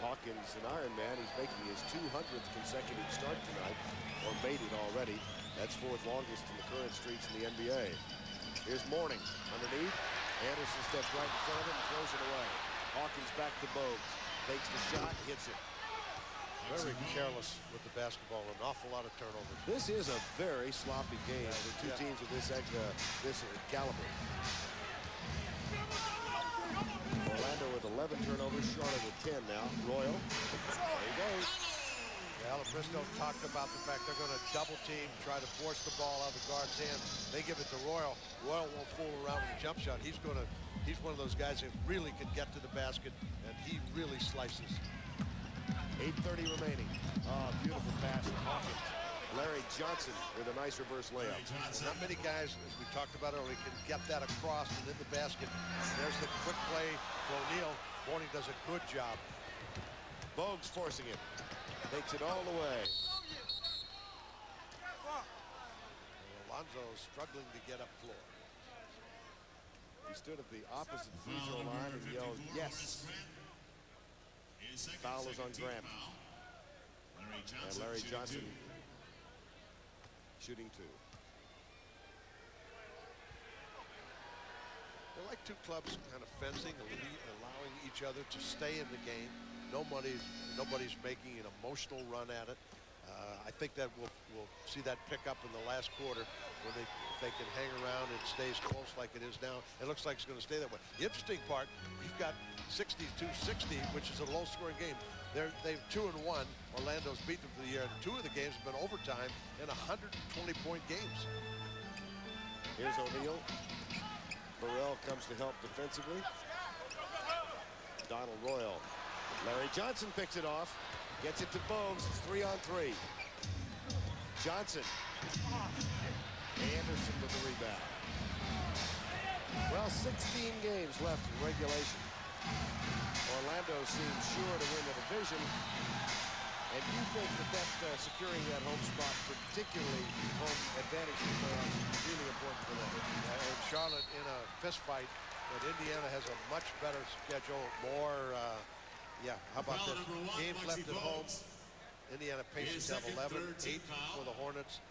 Hawkins, an Iron Man, he's making his 200th consecutive start tonight, or made it already. That's 4th longest in the current streaks in the NBA. Here's Morning underneath. Anderson steps right in front of him and throws it away. Hawkins back to Bogues. Takes the shot, hits it. Very careless with the basketball, an awful lot of turnovers. This is a very sloppy game for 2 teams of this caliber. Orlando with 11 turnovers, Charlotte with 10 now. Royal, there he goes. Alan Bristow talked about the fact they're going to double team, try to force the ball out of the guard's hand. They give it to Royal. Royal won't fool around with the jump shot. He's one of those guys that really can get to the basket, and he really slices. 8:30 remaining. Beautiful pass from Hawkins. Larry Johnson with a nice reverse layup. Not many guys, as we talked about earlier, can get that across and in the basket. There's the quick play for O'Neal. Morning does a good job. Bogues forcing it. Takes it all the way. Alonzo struggling to get up floor. He stood at the opposite free throw line and yelled, yes. Foul is on Grant. And Larry Johnson shooting 2. They're like two clubs kind of fencing and allowing each other to stay in the game. Nobody's making an emotional run at it. I think that we'll see that pick up in the last quarter when if they can hang around and stays close like it is now. It looks like it's going to stay that way. The interesting part, you've got 62-60, which is a low-scoring game. They've 2-1. Orlando's beaten them for the year, and 2 of the games have been overtime and 120-point games. Here's O'Neal. Burrell comes to help defensively. Donald Royal. Larry Johnson picks it off. Gets it to Bogues. It's 3-on-3. Johnson. Anderson with the rebound. Well, 16 games left in regulation. Orlando seems sure to win the division. And you think that securing that home spot, particularly home advantage in the playoffs, is really important for them. And Charlotte in a fist fight, but Indiana has a much better schedule, more, how about this? Games left at home. Indiana Pacers have 11, 8 for the Hornets.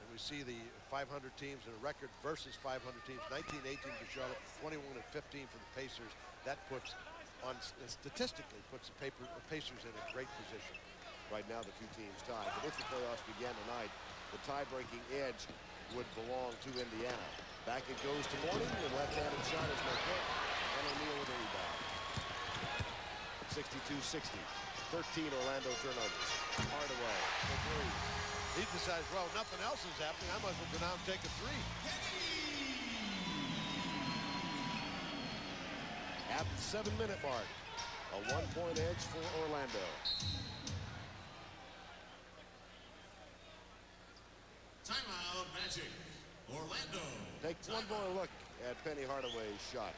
And we see the 500 teams in a record versus 500 teams, 19-18 for Charlotte, 21-15 for the Pacers. That statistically puts the Pacers in a great position. Right now, the two teams tied. But if the playoffs began tonight, the tie-breaking edge would belong to Indiana. Back it goes to Mourning. The left-handed shot is no good. And O'Neal with a rebound. 62-60. 13 Orlando turnovers. Hardaway for 3. He decides, well, nothing else is happening. I might as well go down and take a 3. At the 7-minute mark, a 1-point edge for Orlando. Timeout, Magic. Orlando. Take one more look at Penny Hardaway's shot.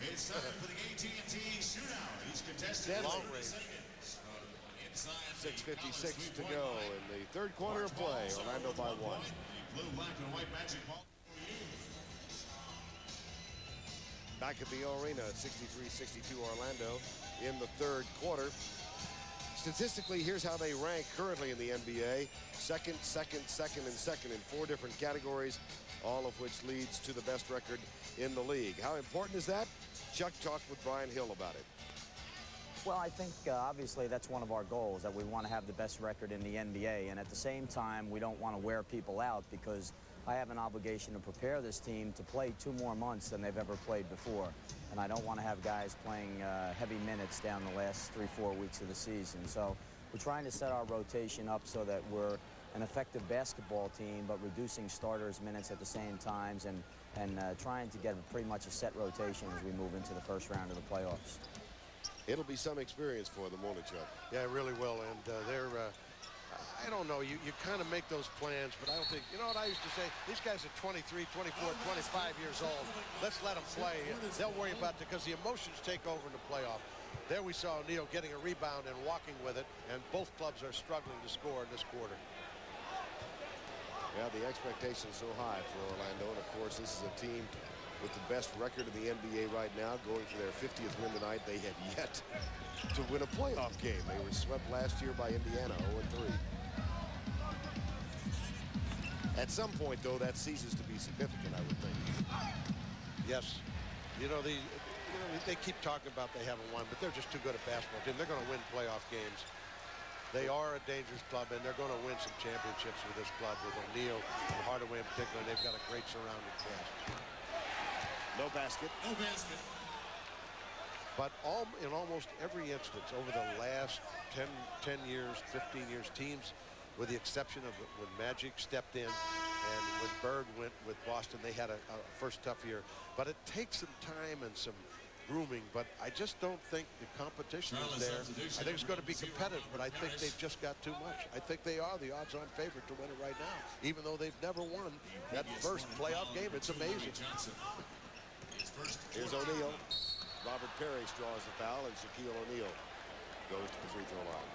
It's time for the AT&T shootout. Each contestant long has range. 6:56 to go in the third quarter of play. Orlando by 1. Blue, black, and white Magic ball. Back at the arena at 63-62 Orlando in the third quarter. Statistically, here's how they rank currently in the NBA. Second, second, second, and second in 4 different categories, all of which leads to the best record in the league. How important is that? Chuck talked with Brian Hill about it. Well, I think obviously that's one of our goals, that we want to have the best record in the NBA. And at the same time, we don't want to wear people out, because I have an obligation to prepare this team to play 2 more months than they've ever played before. And I don't want to have guys playing heavy minutes down the last 3-4 weeks of the season. So we're trying to set our rotation up so that we're an effective basketball team, but reducing starters' minutes at the same times, and trying to get pretty much a set rotation as we move into the first round of the playoffs. It'll be some experience for them, won't it, Chuck? Yeah, it really will. And they're, I don't know, you kind of make those plans, but I don't think, you know what I used to say? These guys are 23, 24, 25 years old. Let's let them play. They'll worry about it because the emotions take over in the playoff. There we saw O'Neal getting a rebound and walking with it, and both clubs are struggling to score in this quarter. Yeah, the expectation's so high for Orlando, and of course this is a team with the best record in the NBA right now, going for their 50th win tonight. They have yet to win a playoff game. They were swept last year by Indiana, 0-3. At some point, though, that ceases to be significant, I would think. Yes. You know, they keep talking about they haven't won, but they're just too good a basketball team. They're going to win playoff games. They are a dangerous club, and they're going to win some championships with this club, with O'Neal and Hardaway in particular. And they've got a great surrounding cast. No basket. No basket. But in almost every instance over the last 10 years, 15 years, teams, with the exception of when Magic stepped in and when Bird went with Boston, they had a first tough year. But it takes some time and some grooming, but I just don't think the competition is there. I think it's going to be competitive, but I think they've just got too much. I think they are the odds-on favorite to win it right now, even though they've never won that first playoff game. It's amazing. Here's O'Neal. Robert Perry draws the foul, and Shaquille O'Neal goes to the free throw line.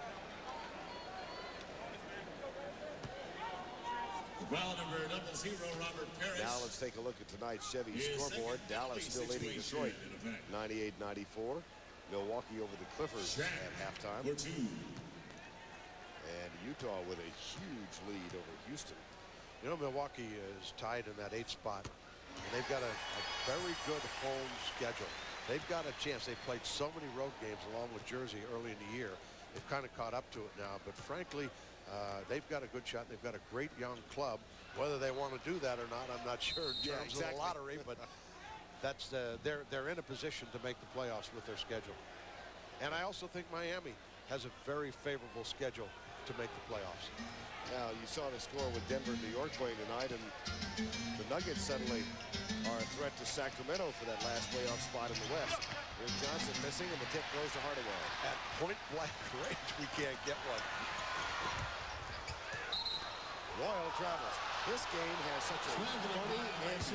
Well, number 00, Robert Parrish. Now let's take a look at tonight's Chevy scoreboard. Dallas still leading Detroit 98-94. Milwaukee over the Clippers at halftime. And Utah with a huge lead over Houston. You know, Milwaukee is tied in that 8th spot, and they've got a very good home schedule. They've got a chance. They played so many road games along with Jersey early in the year. They've kind of caught up to it now, but frankly, they've got a good shot. They've got a great young club. Whether they want to do that or not, I'm not sure in terms of the lottery, but that's they're in a position to make the playoffs with their schedule. And I also think Miami has a very favorable schedule to make the playoffs. Now, you saw the score with Denver and New York playing tonight, and the Nuggets suddenly are a threat to Sacramento for that last playoff spot in the West. Here's Johnson missing, and the tip goes to Hardaway. At point-blank range, we can't get one. Royal travels. This game has such a funny ambience.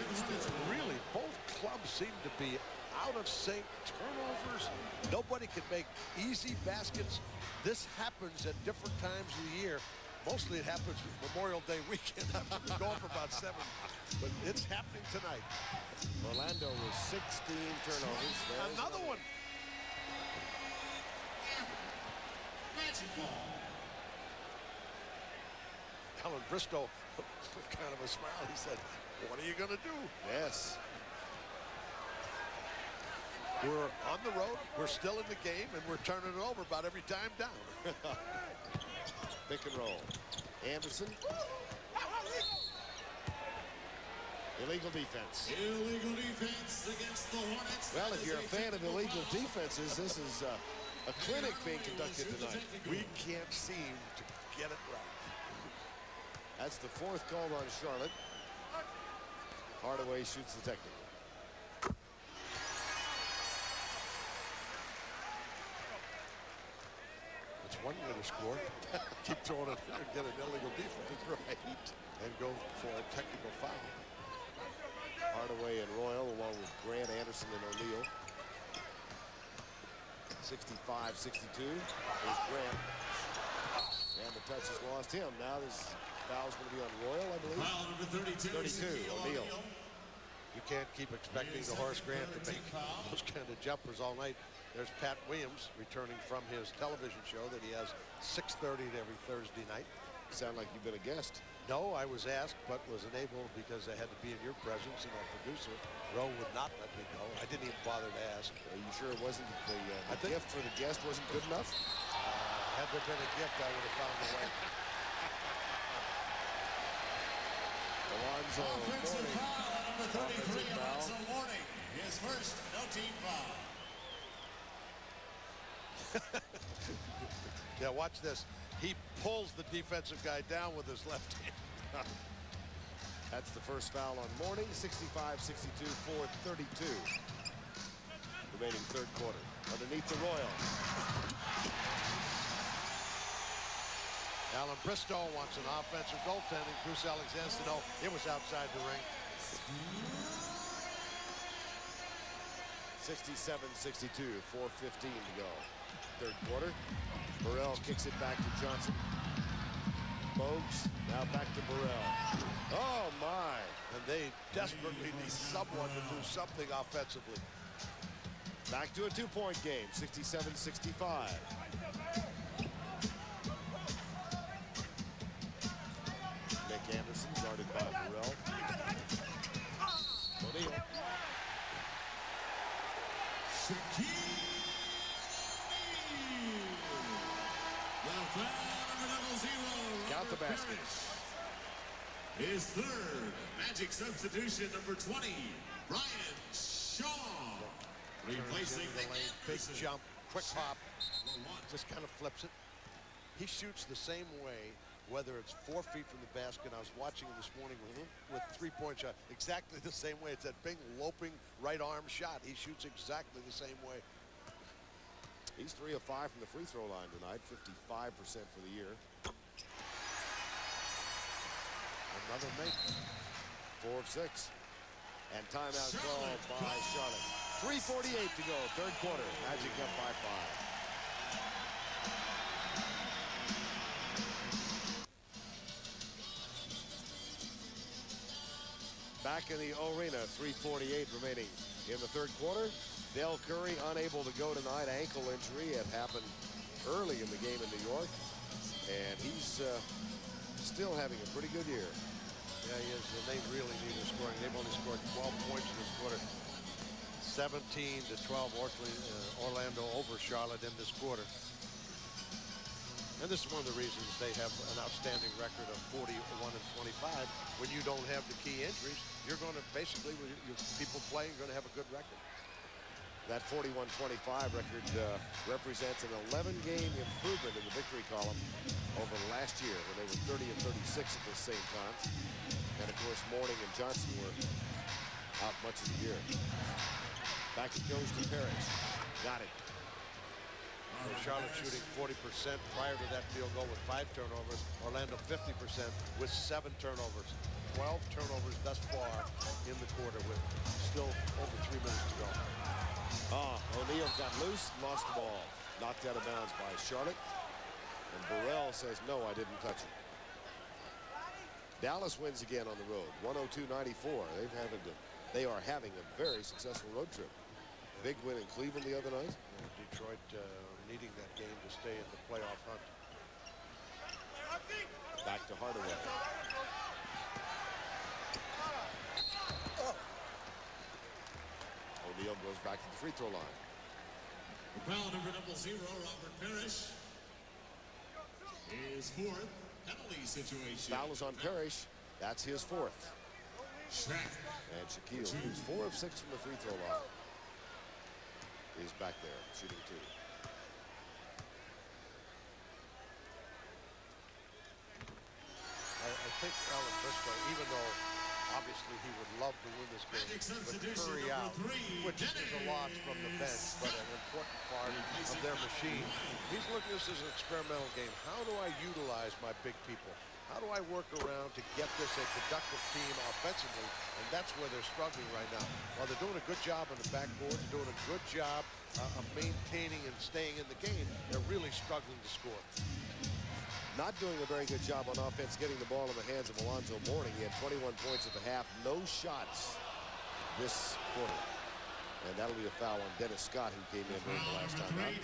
Really, both clubs seem to be out of sync. Turnovers. Nobody can make easy baskets. This happens at different times of the year. Mostly it happens Memorial Day weekend. I've been going for about 7, but it's happening tonight. Orlando with 16 turnovers. There's another one. Magic ball. Alan Bristow, with kind of a smile, he said, "What are you going to do?" Yes. We're on the road. We're still in the game, and we're turning it over about every time down. Pick and roll. Anderson. Illegal defense. Illegal defense against the Hornets. Well, if you're a fan of illegal defenses, this is a clinic being conducted tonight. We can't seem to get it right. That's the 4th call on Charlotte. Hardaway shoots the technical. It's one way to score. Keep throwing it there and get an illegal defense. Right. And go for a technical foul. Hardaway and Royal along with Grant, Anderson, and O'Neal. 65-62. There's Grant. And the touch has lost him. Now this foul's going to be on Royal, I believe. Foul number 32. O'Neal. You can't keep expecting the Horace Grant to make those kind of jumpers all night. There's Pat Williams returning from his television show that he has 6:30 every Thursday night. Sound like you've been a guest. No, I was asked, but was unable because I had to be in your presence, and our producer, Roe, would not let me go. I didn't even bother to ask. Are you sure it wasn't the gift for the guest wasn't good enough? Had there been a gift, I would have found a way. Alonzo Offensive Mourning. foul on number 33, Offensive foul. Alonzo Mourning. His first, no team foul. Yeah, watch this. He pulls the defensive guy down with his left hand. That's the first foul on Mourning. 65-62, 4:32. Remaining 3rd quarter. Underneath the Royal. Alan Bristow wants an offensive goaltending. Bruce Alexander said, no, it was outside the ring. 67-62, 4:15 to go. 3rd quarter. Burrell kicks it back to Johnson. Bogues, now back to Burrell. Oh, my. And they desperately need someone to do something offensively. Back to a 2-point game, 67-65. Nick Anderson guarded by Burrell. O'Neal. Count the basket. His 3rd. Magic substitution number 20, Brian Shaw. Replacing the lane, big Anderson. jump, quick hop, just kind of flips it. He shoots the same way, whether it's 4 feet from the basket. I was watching him this morning with 3-point shot, exactly the same way. It's that big loping right arm shot. He shoots exactly the same way. He's 3 of 5 from the free throw line tonight, 55% for the year. Another make. 4 of 6. And timeout called by Charlotte. 3:48 to go, 3rd quarter. Magic up by 5. Back in the arena, 3:48 remaining in the 3rd quarter. Dell Curry unable to go tonight. Ankle injury. It happened early in the game in New York. And he's is still having a pretty good year. Yeah, he is, and they really need a scoring. They've only scored 12 points in this quarter. 17-12, Orlando over Charlotte in this quarter. And this is one of the reasons they have an outstanding record of 41-25. When you don't have the key injuries, you're going to basically, with your people playing, you're going to have a good record. That 41-25 record represents an 11-game improvement in the victory column over last year when they were 30-36 at the same time. And of course, Mourning and Johnson were out much of the year. Back it goes to Parrish. Got it. Charlotte shooting 40% prior to that field goal with 5 turnovers. Orlando 50% with 7 turnovers. 12 turnovers thus far in the quarter with still over 3 minutes to go. O'Neal got loose, lost the ball. Knocked out of bounds by Charlotte. And Burrell says, no, I didn't touch it. Dallas wins again on the road, 102-94. They are having a very successful road trip. Big win in Cleveland the other night. Detroit needing that game to stay in the playoff hunt. Back to Hardaway. O'Neal goes back to the free throw line. Foul number 0, Robert Parrish. His 4th penalty situation. Foul is on Parrish. That's his 4th. And Shaquille, who's 4 of 6 from the free throw line, is back there shooting 2. I think Alan Briscoe, even though obviously he would love to win this game, with Curry out, which is a loss from the bench, but an important part of their machine. He's looking at this as an experimental game. How do I utilize my big people? How do I work around to get this a productive team offensively? And that's where they're struggling right now. While they're doing a good job on the backboard, they're doing a good job of maintaining and staying in the game, they're really struggling to score. Not doing a very good job on offense, getting the ball in the hands of Alonzo Mourning. He had 21 points at the half, no shots this quarter. And that'll be a foul on Dennis Scott, who came in during the last time out.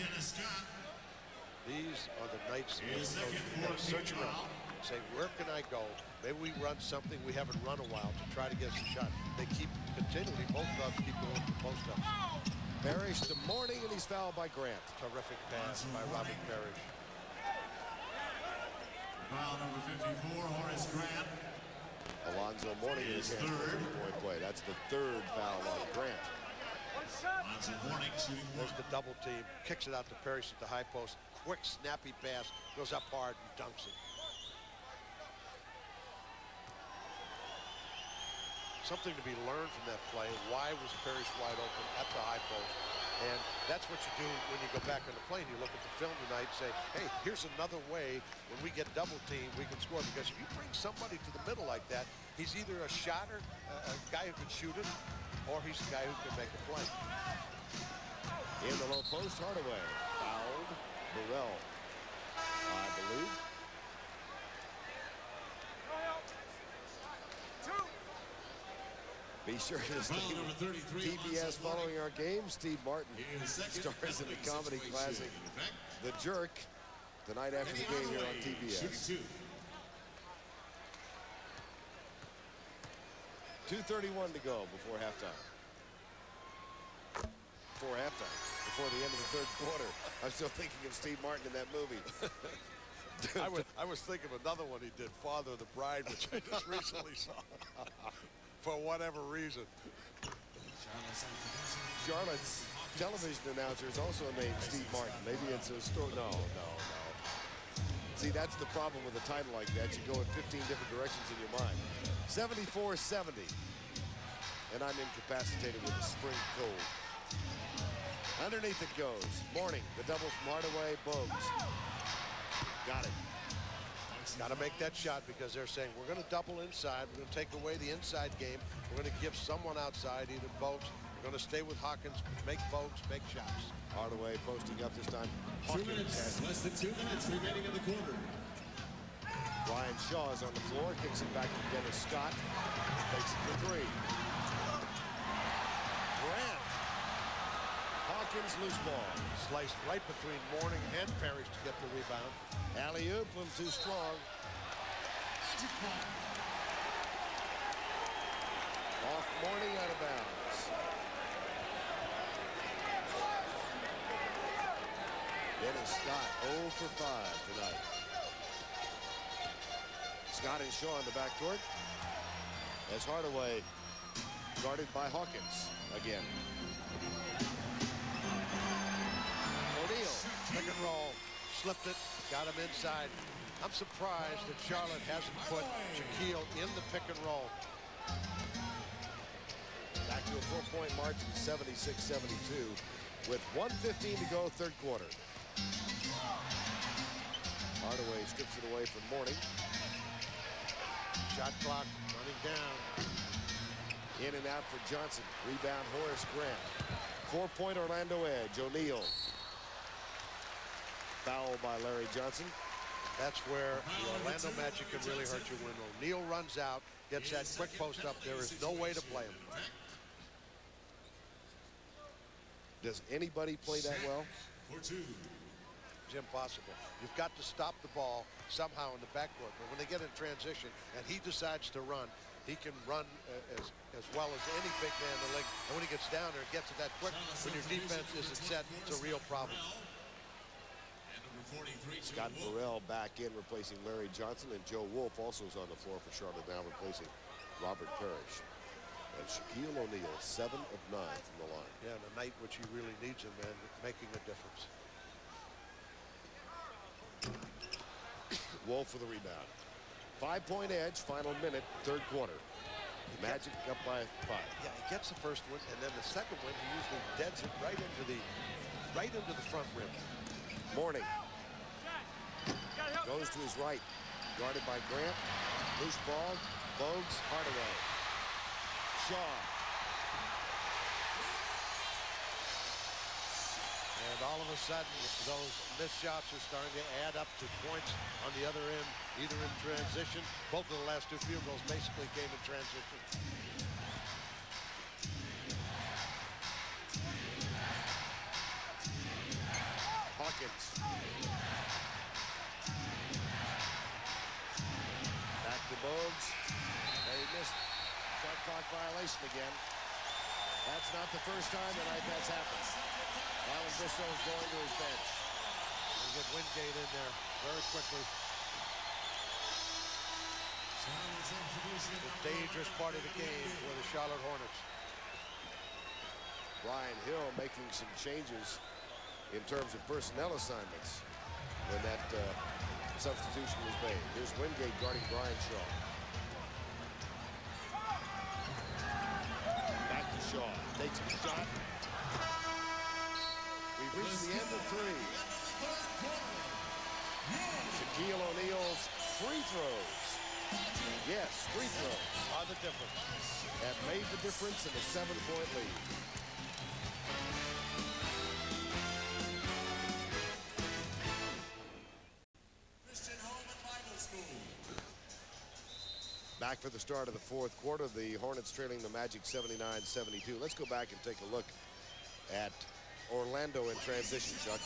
These are the nights when you search around, say, where can I go? Maybe we run something we haven't run a while to try to get some shot. They keep continually, both clubs keep going for post-ups. Parrish to Mourning, and he's fouled by Grant. Terrific pass by Robert Parrish. Foul number 54, Horace Grant. Alonzo Mourning is 3rd point play. That's the 3rd foul on Grant. Alonzo Mourning shooting 1. There's the double team. Kicks it out to Parrish at the high post. Quick, snappy pass. Goes up hard and dunks it. Something to be learned from that play. Why was Parrish wide open at the high post? And that's what you do when you go back on the plane. You look at the film tonight and say, hey, here's another way when we get double teamed, we can score. Because if you bring somebody to the middle like that, he's either a shotter, a guy who can shoot it, or he's a guy who can make a play. In the low post, Hardaway fouled Burrell, I believe. Be sure to stay with TBS following our game. Steve Martin stars in the comedy classic The Jerk tonight after the game here on TBS. 2:31 to go before halftime. Before the end of the 3rd quarter. I'm still thinking of Steve Martin in that movie. I was thinking of another one he did, Father of the Bride, which I just recently saw. For whatever reason. Charlotte's television announcer is also named Steve Martin. Maybe it's a story. No. See, that's the problem with a title like that. You go in 15 different directions in your mind. 74-70. And I'm incapacitated with a spring cold. Underneath it goes. Mourning. The double from Hardaway. Bogues. Got it. Got to make that shot because they're saying we're going to double inside. We're going to take away the inside game. We're going to give someone outside, either Bogues. We're going to stay with Hawkins, make Bogues, make shots. Hardaway posting up this time. 2 minutes, less than 2 minutes remaining in the quarter. Ryan Shaw is on the floor, kicks it back to Dennis Scott. Takes it for 3. Grant. Hawkins, loose ball. Sliced right between Mourning and Parrish to get the rebound. Alley-oop, a little too strong. Off Mourning, out of bounds. Dennis Scott 0 for 5 tonight. Scott and Shaw in the backcourt. As Hardaway guarded by Hawkins again. O'Neal. Pick and roll. Slipped it. Got him inside. I'm surprised that Charlotte hasn't put Shaquille in the pick and roll. Back to a 4-point margin, 76-72, with 1:15 to go, third quarter. Hardaway strips it away from Mourning. Shot clock running down. In and out for Johnson. Rebound Horace Grant. 4-point Orlando edge. O'Neal. Foul by Larry Johnson. That's where the Orlando Magic can really hurt you. When O'Neal runs out, gets that quick post up, there is no way to play him. Does anybody play that well? It's impossible. You've got to stop the ball somehow in the backcourt. But when they get in transition and he decides to run, he can run as well as any big man in the league. And when he gets down there, gets it that quick. When your defense isn't set, it's a real problem. Scott Burrell back in, replacing Larry Johnson, and Joe Wolf also is on the floor for Charlotte now, replacing Robert Parrish. And Shaquille O'Neal, 7 of 9 from the line. Yeah, and a night which he really needs him, man, making a difference. Wolf for the rebound. 5-point edge, final minute, third quarter. Magic up by 5. Yeah, he gets the first one, and then the second one, he usually deads it right into the front rim. Mourning goes to his right, guarded by Grant. Loose ball, Bogues, Hardaway. Shaw. And all of a sudden, those missed shots are starting to add up to points on the other end, either in transition. Both of the last 2 field goals basically came in transition. Hawkins. Back to Bogues. They missed. Shot clock violation again. That's not the first time tonight that's happened. Alan Bristow is going to his bench. We'll get Wingate in there very quickly. The dangerous part of the game for the Charlotte Hornets. Brian Hill making some changes in terms of personnel assignments when that substitution was made. Here's Wingate guarding Brian Shaw. Back to Shaw. Takes the shot. We've reached the end of 3. Shaquille O'Neal's free throws. Yes, free throws are the difference. Have made the difference in a 7-point lead. Back for the start of the fourth quarter. The Hornets trailing the Magic 79-72. Let's go back and take a look at Orlando in transition, Chuck.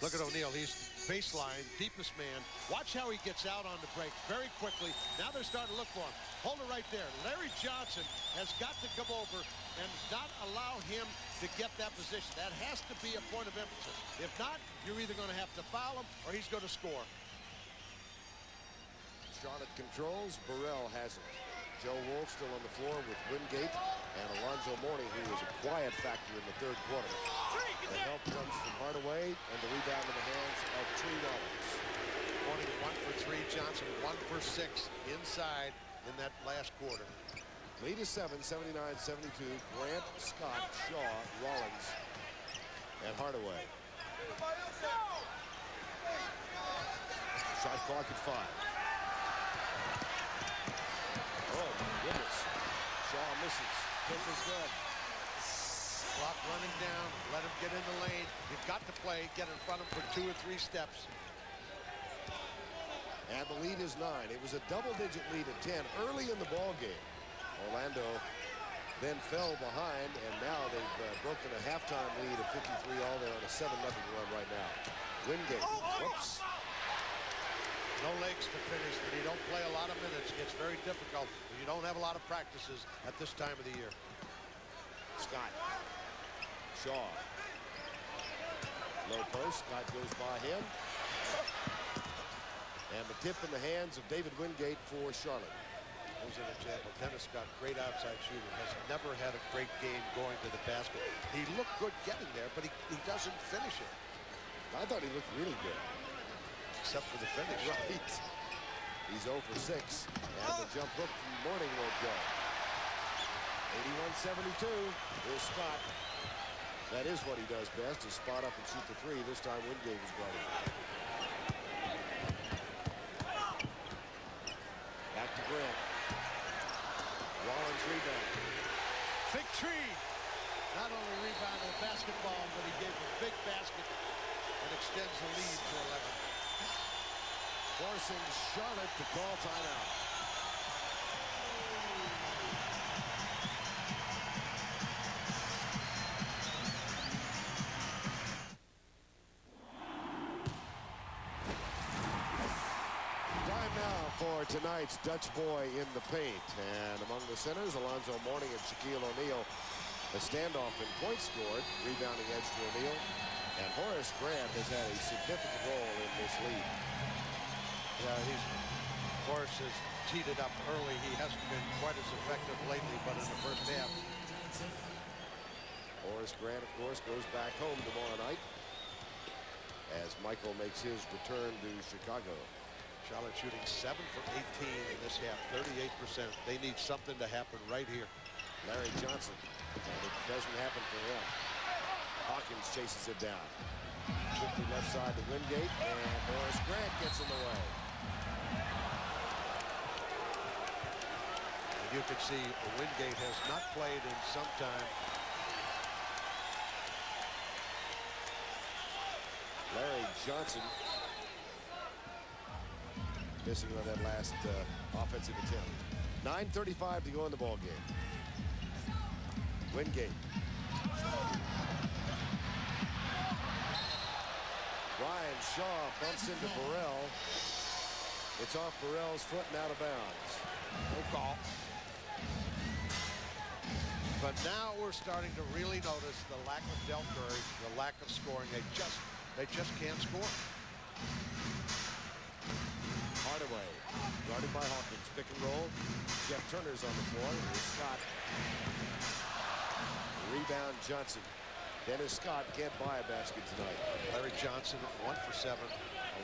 Look at O'Neal. He's baseline, deepest man. Watch how he gets out on the break very quickly. Now they're starting to look for him. Hold it right there. Larry Johnson has got to come over and not allow him to get that position. That has to be a point of emphasis. If not, you're either going to have to foul him or he's going to score. Charlotte controls. Burrell hasn't. Joe Wolf still on the floor with Wingate and Alonzo Mourning, who was a quiet factor in the third quarter. The help comes from Hardaway, and the rebound in the hands of Tree Rollins. Mourning 1 for 3. Johnson 1 for 6 inside in that last quarter. Lead is 7, 79-72. Grant, Scott, Shaw, Rollins, and Hardaway. Shot clock at 5. Oh, my goodness. Shaw misses. Tip is good. Clock running down. Let him get in the lane. You've got to play. Get in front of him for 2 or 3 steps. And the lead is 9. It was a double-digit lead at 10 early in the ball game. Orlando then fell behind, and now they've broken a halftime lead of 53 all. They're on a 7-0 run right now. Wingate, whoops. No legs to finish. When you don't play a lot of minutes, it gets very difficult. When you don't have a lot of practices at this time of the year. Scott. Shaw. Low post. Scott goes by him. And the tip in the hands of David Wingate for Charlotte. Here's an example. Dennis Scott, great outside shooter, has never had a great game going to the basket. He looked good getting there, but he doesn't finish it. I thought he looked really good. Except for the finish. Right. He's 0 for 6. And the jump hook from Mourning won't go. 81-72. Here's Scott. That is what he does best, is spot up and shoot the three. This time Wingate was guarding. Back to Grant. Rollins rebound. Big tree. Not only rebounded the basketball, but he gave a big basket and extends the lead to 11. Forcing Charlotte to call timeout. Time now for tonight's Dutch boy in the paint. And among the centers, Alonzo Mourning and Shaquille O'Neal. A standoff in points scored, rebounding edge to O'Neal. And Horace Grant has had a significant role in this lead. Yeah, Horace has teed it up early. He hasn't been quite as effective lately, but in the first half. Horace Grant, of course, goes back home tomorrow night as Michael makes his return to Chicago. Charlotte shooting 7 for 18 in this half, 38%. They need something to happen right here. Larry Johnson, and it doesn't happen for him. Hawkins chases it down. Quickly left side to Wingate, and Horace Grant gets in the way. And you can see Wingate has not played in some time. Larry Johnson missing on that last offensive attempt. 9:35 to go in the ball game. Wingate. Ryan Shaw bumps into Burrell. It's off Burrell's foot and out of bounds. No call. But now we're starting to really notice the lack of Del Curry, the lack of scoring. They just can't score. Hardaway, guarded by Hawkins. Pick and roll. Jeff Turner's on the floor. Here's Scott. Rebound Johnson. Dennis Scott can't buy a basket tonight. Larry Johnson 1 for 7.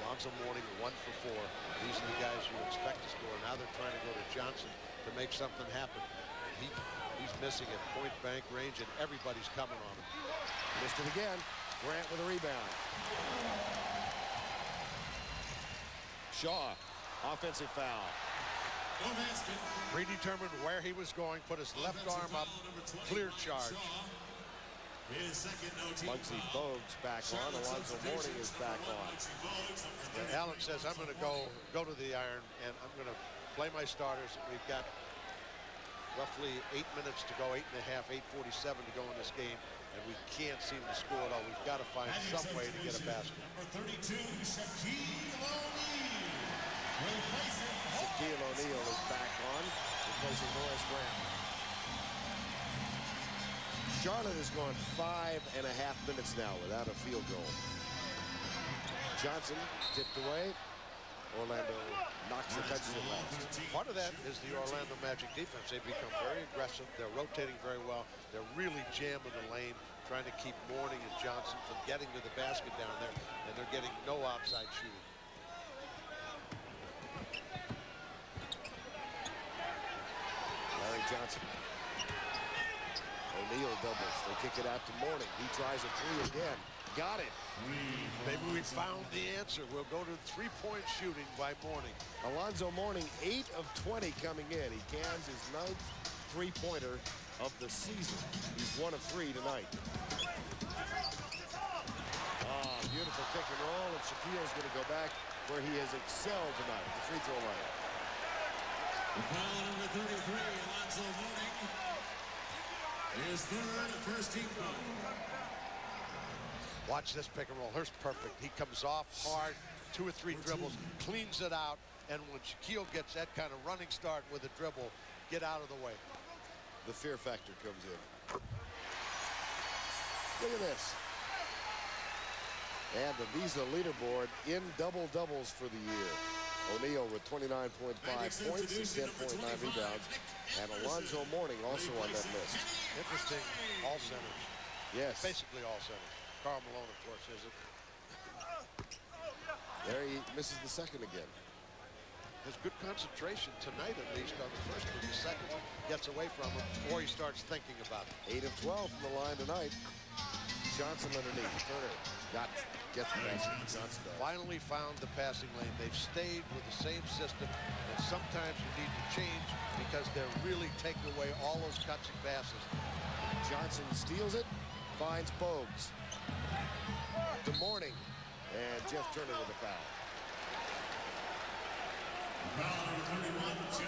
Alonzo Mourning 1 for 4. These are the guys you expect to score. Now they're trying to go to Johnson to make something happen. He's missing at point blank range, and everybody's coming on him. Missed it again. Grant with a rebound. Shaw, offensive foul. Predetermined where he was going, put his left arm up, clear charge. Muggsy Bogues back on. Alonzo Mourning is back on. And Allen says, I'm going to go to the iron, and I'm going to play my starters. We've got roughly 8 minutes to go, 8.5, 8:47 to go in this game, and we can't seem to score at all. We've got to find some way to get a basket. Number 32, Shaquille O'Neal. Shaquille O'Neal is back on, replacing Horace Grant. Charlotte has gone 5.5 minutes now without a field goal. Johnson tipped away. Orlando knocks the touches at last. Part of that is the Orlando Magic defense. They've become very aggressive. They're rotating very well. They're really jamming the lane, trying to keep Mourning and Johnson from getting to the basket down there, and they're getting no outside shooting. Larry Johnson. O'Neal doubles. They kick it out to Mourning. He tries a three again. Got it. Maybe we found the answer. We'll go to three-point shooting by Mourning. Alonzo Mourning, 8 of 20 coming in. He cans his 9th three-pointer of the season. He's 1 of 3 tonight. Beautiful pick and roll, and Shaquille's going to go back where he has excelled tonight, the free throw line. Foul number 33, Alonzo Mourning. His third first team foul. Watch this pick and roll. Here's perfect. He comes off hard, 2 or 3 dribbles, cleans it out, and when Shaquille gets that kind of running start with a dribble, get out of the way. The fear factor comes in. Look at this. And the Visa leaderboard in double-doubles for the year. O'Neal with 29.5 points and 10.9 rebounds. And Alonzo Mourning also on that list. Interesting, all centers. Yes. Basically all centers. Karl Malone, of course, is it. There he misses the second again. Has good concentration tonight, at least, on the first one. The second one gets away from him, or he starts thinking about it. 8 of 12 from the line tonight. Johnson underneath. Turner gets the basket. Johnson does. Finally found the passing lane. They've stayed with the same system, and sometimes you need to change because they're really taking away all those cuts and passes. Johnson steals it, finds Bogues. To Mourning, and Jeff Turner with a foul.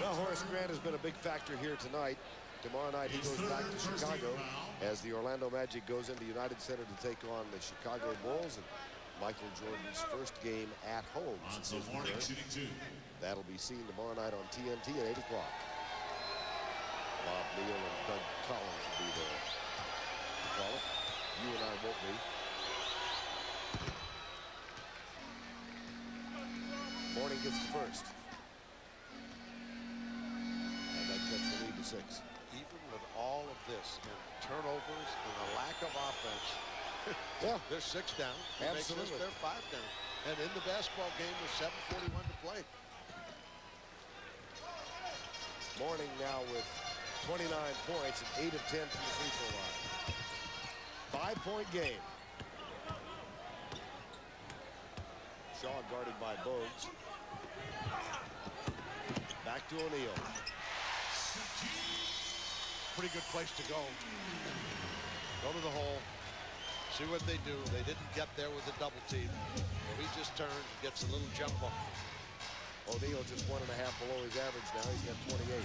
Well, Horace Grant has been a big factor here tonight. Tomorrow night he goes back to Chicago as the Orlando Magic goes into United Center to take on the Chicago Bulls, and Michael Jordan's first game at home since his return. That'll be seen tomorrow night on TNT at 8 o'clock. Bob Neal and Doug Collins will be there. Call it. You and I won't be. Mourning gets the first. And that cuts the lead to 6. Even with all of this and turnovers and a lack of offense, yeah, they're 6 down. Absolutely. They're 5 down. And in the basketball game with 7:41 to play. Mourning now with 29 points and 8 of 10 from the free throw line. 5-point game. Shaw guarded by Bogues. Back to O'Neal. Pretty good place to go. Go to the hole. See what they do. They didn't get there with the double team. So he just turns and gets a little jump on. O'Neal just 1.5 below his average now. He's got 28.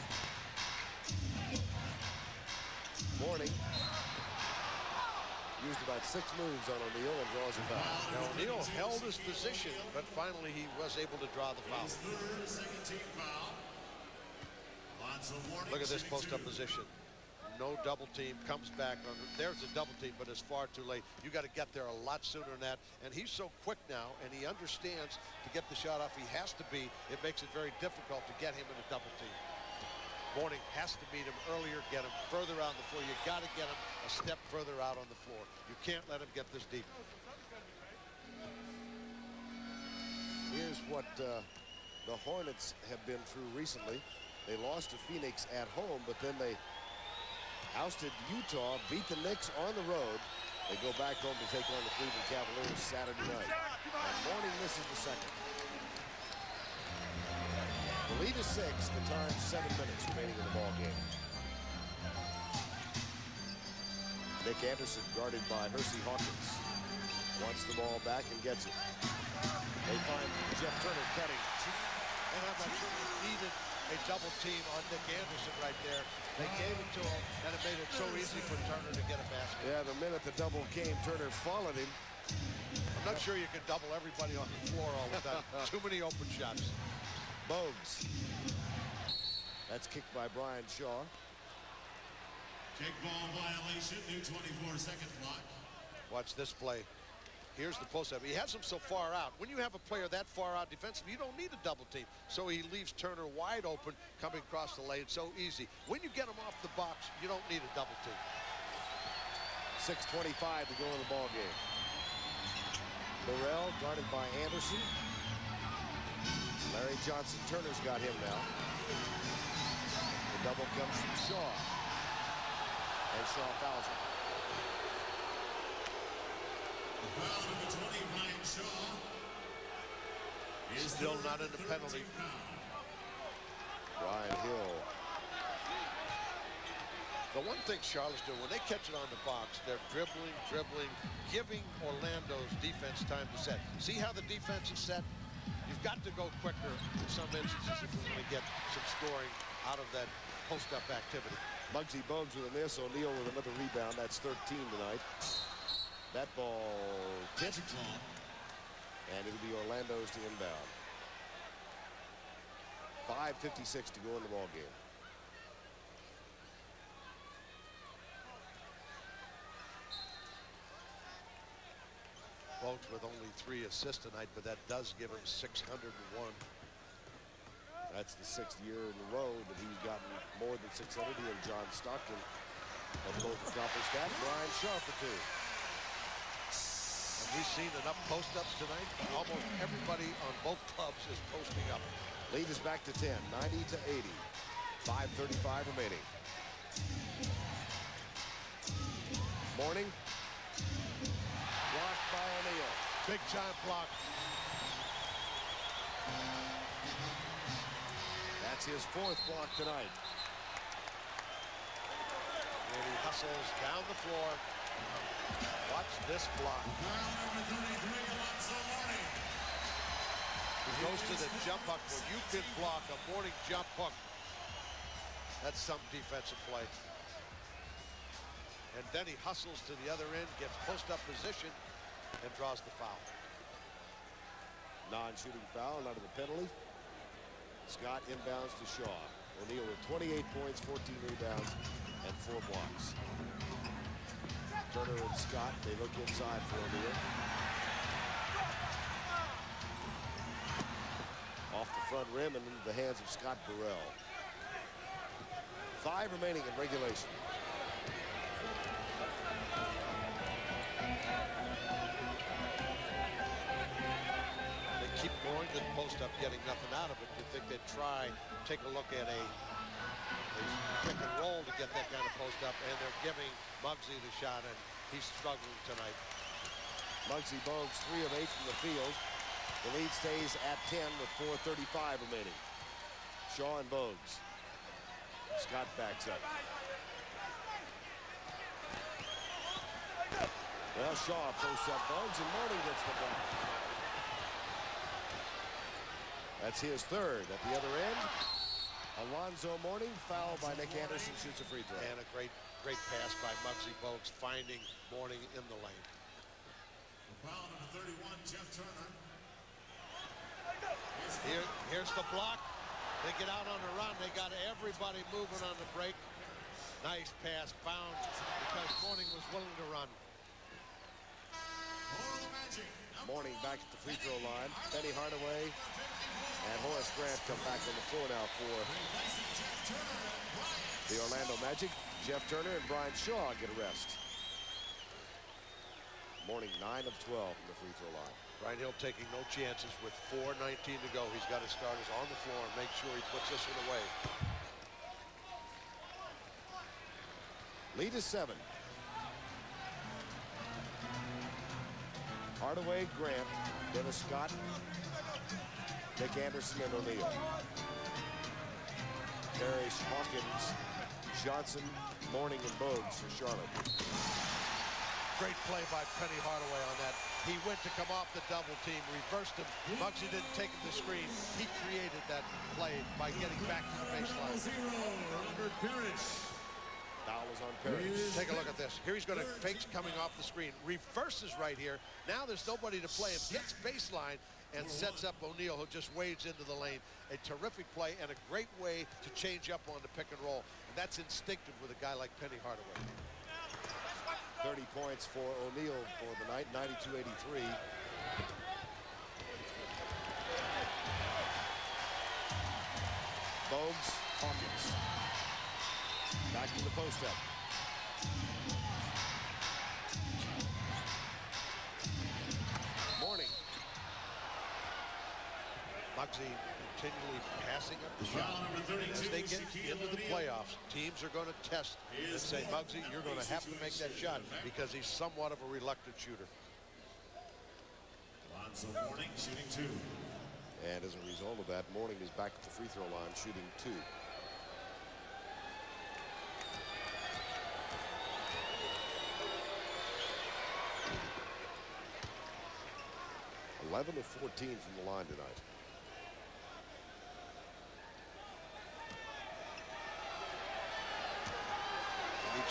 Mourning used about 6 moves on O'Neal and draws a foul. Now O'Neal held his position, but finally he was able to draw the foul. Look at this post-up position. No double team, comes back. There's a double team, but it's far too late. You got to get there a lot sooner than that. And he's so quick now, and he understands to get the shot off. He has to be. It makes it very difficult to get him in a double team. Mourning has to meet him earlier, get him further out on the floor. You got to get him a step further out on the floor. You can't let him get this deep. Here's what the Hornets have been through recently. They lost to Phoenix at home, but then they ousted Utah, beat the Knicks on the road. They go back home to take on the Cleveland Cavaliers Saturday night. And Mourning misses the second. The lead is 6. The time 7 minutes remaining in the ball game. Nick Anderson guarded by Hersey Hawkins. Wants the ball back and gets it. They find Jeff Turner cutting. And how about needed a double team on Nick Anderson right there. They gave it to him, and it made it so easy for Turner to get a basket. Yeah, the minute the double came, Turner followed him. I'm not sure you can double everybody on the floor all the time. Too many open shots. Bogues. That's kicked by Brian Shaw. Kickball violation, new 24-second clock. Watch this play. Here's the post-up. He has him so far out. When you have a player that far out defensively, you don't need a double team. So he leaves Turner wide open coming across the lane. So easy. When you get him off the box, you don't need a double team. 6:25 to go in the ball game. Burrell guarded by Anderson. Larry Johnson, Turner's got him now. The double comes from Shaw. And Shaw fouls him. Foul number 20, Brian Shaw. He's still not in the penalty. Brian Hill. The one thing Charlotte's doing, when they catch it on the box, they're dribbling, giving Orlando's defense time to set. See how the defense is set? You've got to go quicker in some instances if we want to get some scoring out of that post-up activity. Muggsy Bogues with a miss. O'Neal with another rebound. That's 13 tonight. That ball tipped. And it'll be Orlando's to inbound. 5:56 to go in the ball game. Bogues with only 3 assists tonight, but that does give him 601. That's the 6th year in a row that he's gotten more than 600. He and John Stockton have both accomplished that. Brian Shaw for 2. And we've seen enough post-ups tonight. Almost everybody on both clubs is posting up. Lead is back to 10, 90-80. 5:35 remaining. Mourning. Blocked by O'Neal. Big time block. That's his 4th block tonight. And he hustles down the floor. Watch this block. He goes to the jump hook. Well, you can block a morning jump hook. That's some defensive play. And then he hustles to the other end, gets post-up position, and draws the foul. Non-shooting foul, not of the penalty. Scott inbounds to Shaw. O'Neal with 28 points, 14 rebounds, and 4 blocks. Turner and Scott, they look inside for O'Neal. Off the front rim and into the hands of Scott Burrell. 5 remaining in regulation. They keep going to the post-up, getting nothing out of it. You think they'd try, take a look at a pick and roll to get that kind of post-up, and they're giving Muggsy the shot, and he's struggling tonight. Muggsy Bogues 3 of 8 from the field. The lead stays at 10 with 4:35 remaining. Shaw and Bogues. Scott backs up. Well, Shaw posts up Bogues, and Mourning gets the block. That's his 3rd. At the other end, Alonzo Mourning, fouled by Nick Anderson, shoots a free throw. And a great pass by Muggsy Bogues, finding Mourning in the lane. Foul number 31, Jeff Turner. Here's the block. They get out on the run. They got everybody moving on the break. Nice pass, found because Mourning was willing to run. Mourning back at the free throw line. Penny Hardaway and Horace Grant come back on the floor now for the Orlando Magic. Jeff Turner and Brian Shaw get a rest. Mourning 9 of 12 from the free throw line. Brian Hill taking no chances with 4:19 to go. He's got his starters on the floor and make sure he puts this one away. Lead is 7. Hardaway, Grant, Dennis Scott, Nick Anderson, and O'Neal. Parrish, Hawkins, Johnson, Mourning, and Bogues for Charlotte. Great play by Penny Hardaway on that. He went to come off the double team, reversed him. Muggsy didn't take him to screen. He created that play by getting back to the baseline. Foul is on Parrish. Take a look at this. Here he's going to fake coming off the screen. Reverses right here. Now there's nobody to play him. Gets baseline and sets up O'Neal, who just wades into the lane. A terrific play and a great way to change up on the pick and roll. And that's instinctive with a guy like Penny Hardaway. 30 points for O'Neal for the night, 92-83. Bogues, Hawkins. Back to the post-up. Mourning. Muggsy continually passing up the shot. As they get into the playoffs, teams are going to test and say, Muggsy, you're going to have to make that shot because he's somewhat of a reluctant shooter. Alonzo Mourning shooting 2. And as a result of that, Mourning is back at the free throw line shooting 2. (11 of 14 from the line tonight.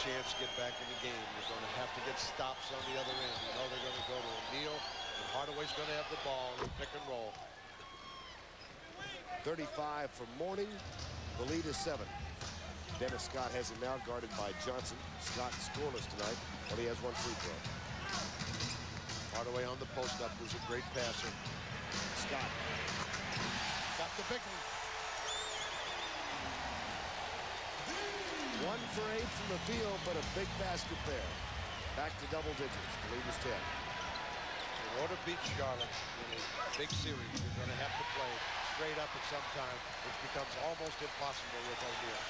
chance to get back in the game. You're going to have to get stops on the other end. You know they're going to go to O'Neal, and Hardaway's going to have the ball in pick and roll. 35 for Mourning. The lead is 7. Dennis Scott has him now guarded by Johnson. Scott scoreless tonight, but he has 1 free throw. Hardaway on the post-up, who's a great passer. Scott got the big one. 1 for 8 from the field, but a big basket there. Back to double digits. The lead is 10. In order to beat Charlotte in a big series, you're going to have to play straight up at some time, which becomes almost impossible with O'Neal.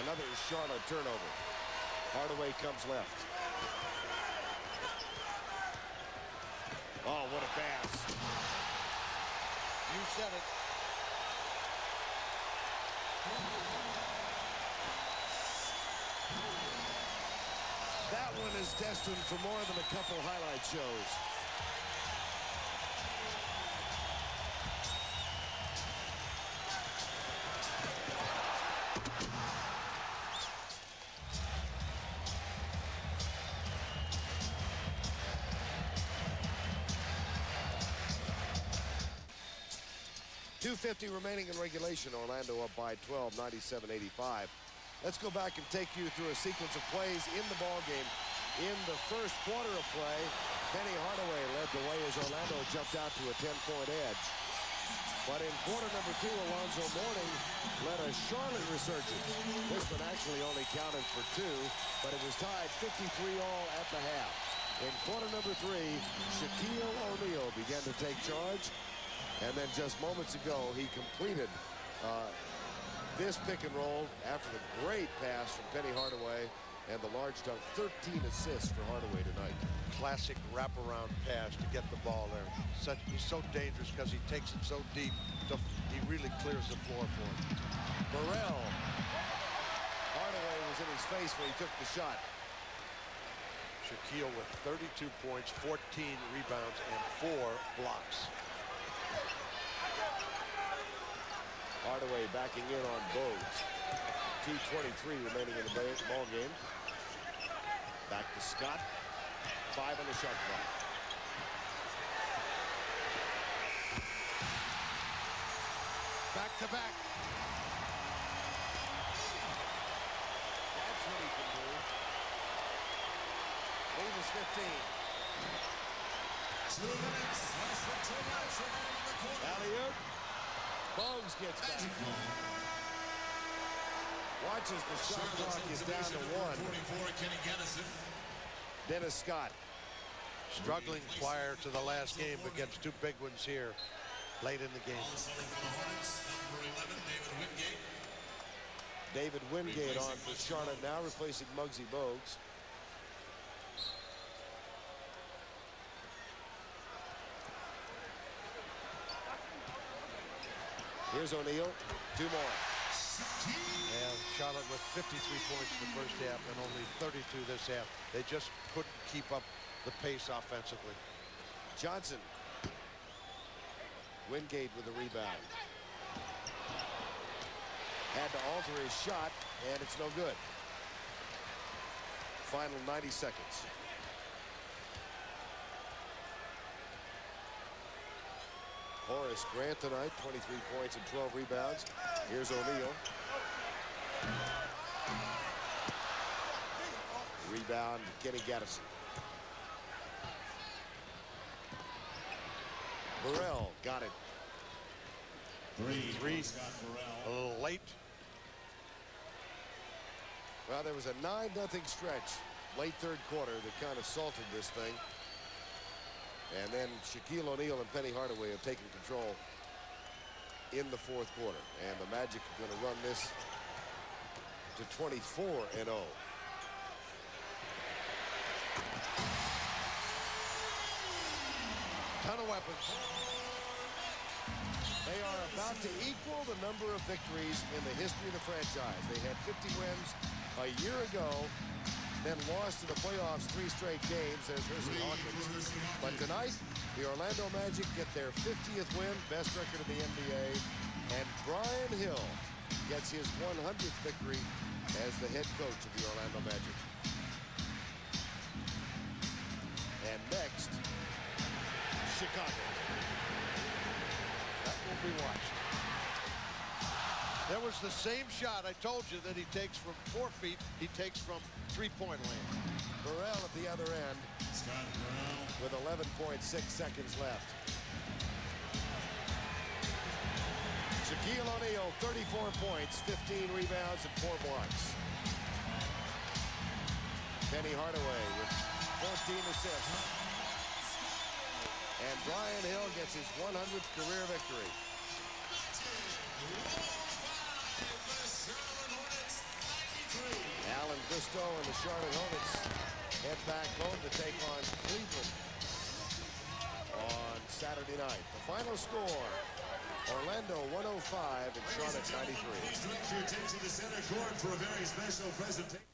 Another Charlotte turnover. Hardaway comes left. Oh, what a pass. You said it. That one is destined for more than a couple highlight shows. .250 remaining in regulation. Orlando up by 12, 97-85. Let's go back and take you through a sequence of plays in the ball game. In the first quarter of play, Penny Hardaway led the way as Orlando jumped out to a 10-point edge. But in quarter number 2, Alonzo Mourning led a Charlotte resurgence. This one actually only counted for 2, but it was tied 53-all at the half. In quarter number 3, Shaquille O'Neal began to take charge. And then just moments ago, he completed this pick and roll after the great pass from Penny Hardaway and the large dunk. 13 assists for Hardaway tonight. Classic wraparound pass to get the ball there. He's so dangerous because he takes it so deep. He really clears the floor for him. Burrell. Hardaway was in his face when he took the shot. Shaquille with 32 points, 14 rebounds, and 4 blocks. Hardaway backing in on Bogues. 2:23 remaining in the ball game. Back to Scott. 5 on the shot clock. Back to back. That's what he can do. Lead is 15. 2 minutes. Less than 2 minutes remaining in the quarter. Alley-oop. Bogues gets back. Watches the shot clock is down to 1. 44, Kenny Gaddison. Dennis Scott. Struggling prior to the last game against 2 big ones here late in the game. Also for the Hornets, number 11, David Wingate. David Wingate on for Charlotte now, replacing Muggsy Bogues. Here's O'Neal. 2 more. And Charlotte with 53 points in the first half and only 32 this half. They just couldn't keep up the pace offensively. Johnson. Wingate with the rebound. Had to alter his shot, and it's no good. Final 90 seconds. Horace Grant tonight, 23 points and 12 rebounds. Here's O'Neal. Rebound, Kenny Gaddison. Burrell got it. Three. A little late. Well, there was a 9-0 stretch late third quarter that kind of salted this thing. And then Shaquille O'Neal and Penny Hardaway have taken control in the fourth quarter. And the Magic are going to run this to 24-0. Ton of weapons. They are about to equal the number of victories in the history of the franchise. They had 50 wins a year ago, then lost in the playoffs 3 straight games. There's Hersey Hawkins. But tonight, the Orlando Magic get their 50th win, best record in the NBA. And Brian Hill gets his 100th victory as the head coach of the Orlando Magic. And next, Chicago. That will be watched. There was the same shot I told you that he takes from 4 feet, he takes from three-point land. Burrell at the other end with 11.6 seconds left. Shaquille O'Neal, 34 points, 15 rebounds, and 4 blocks. Penny Hardaway with 14 assists. And Brian Hill gets his 100th career victory. Alan Bristow and the Charlotte Hornets head back home to take on Cleveland on Saturday night. The final score, Orlando 105 and Charlotte 93. Please direct your attention to center court for a very special presentation.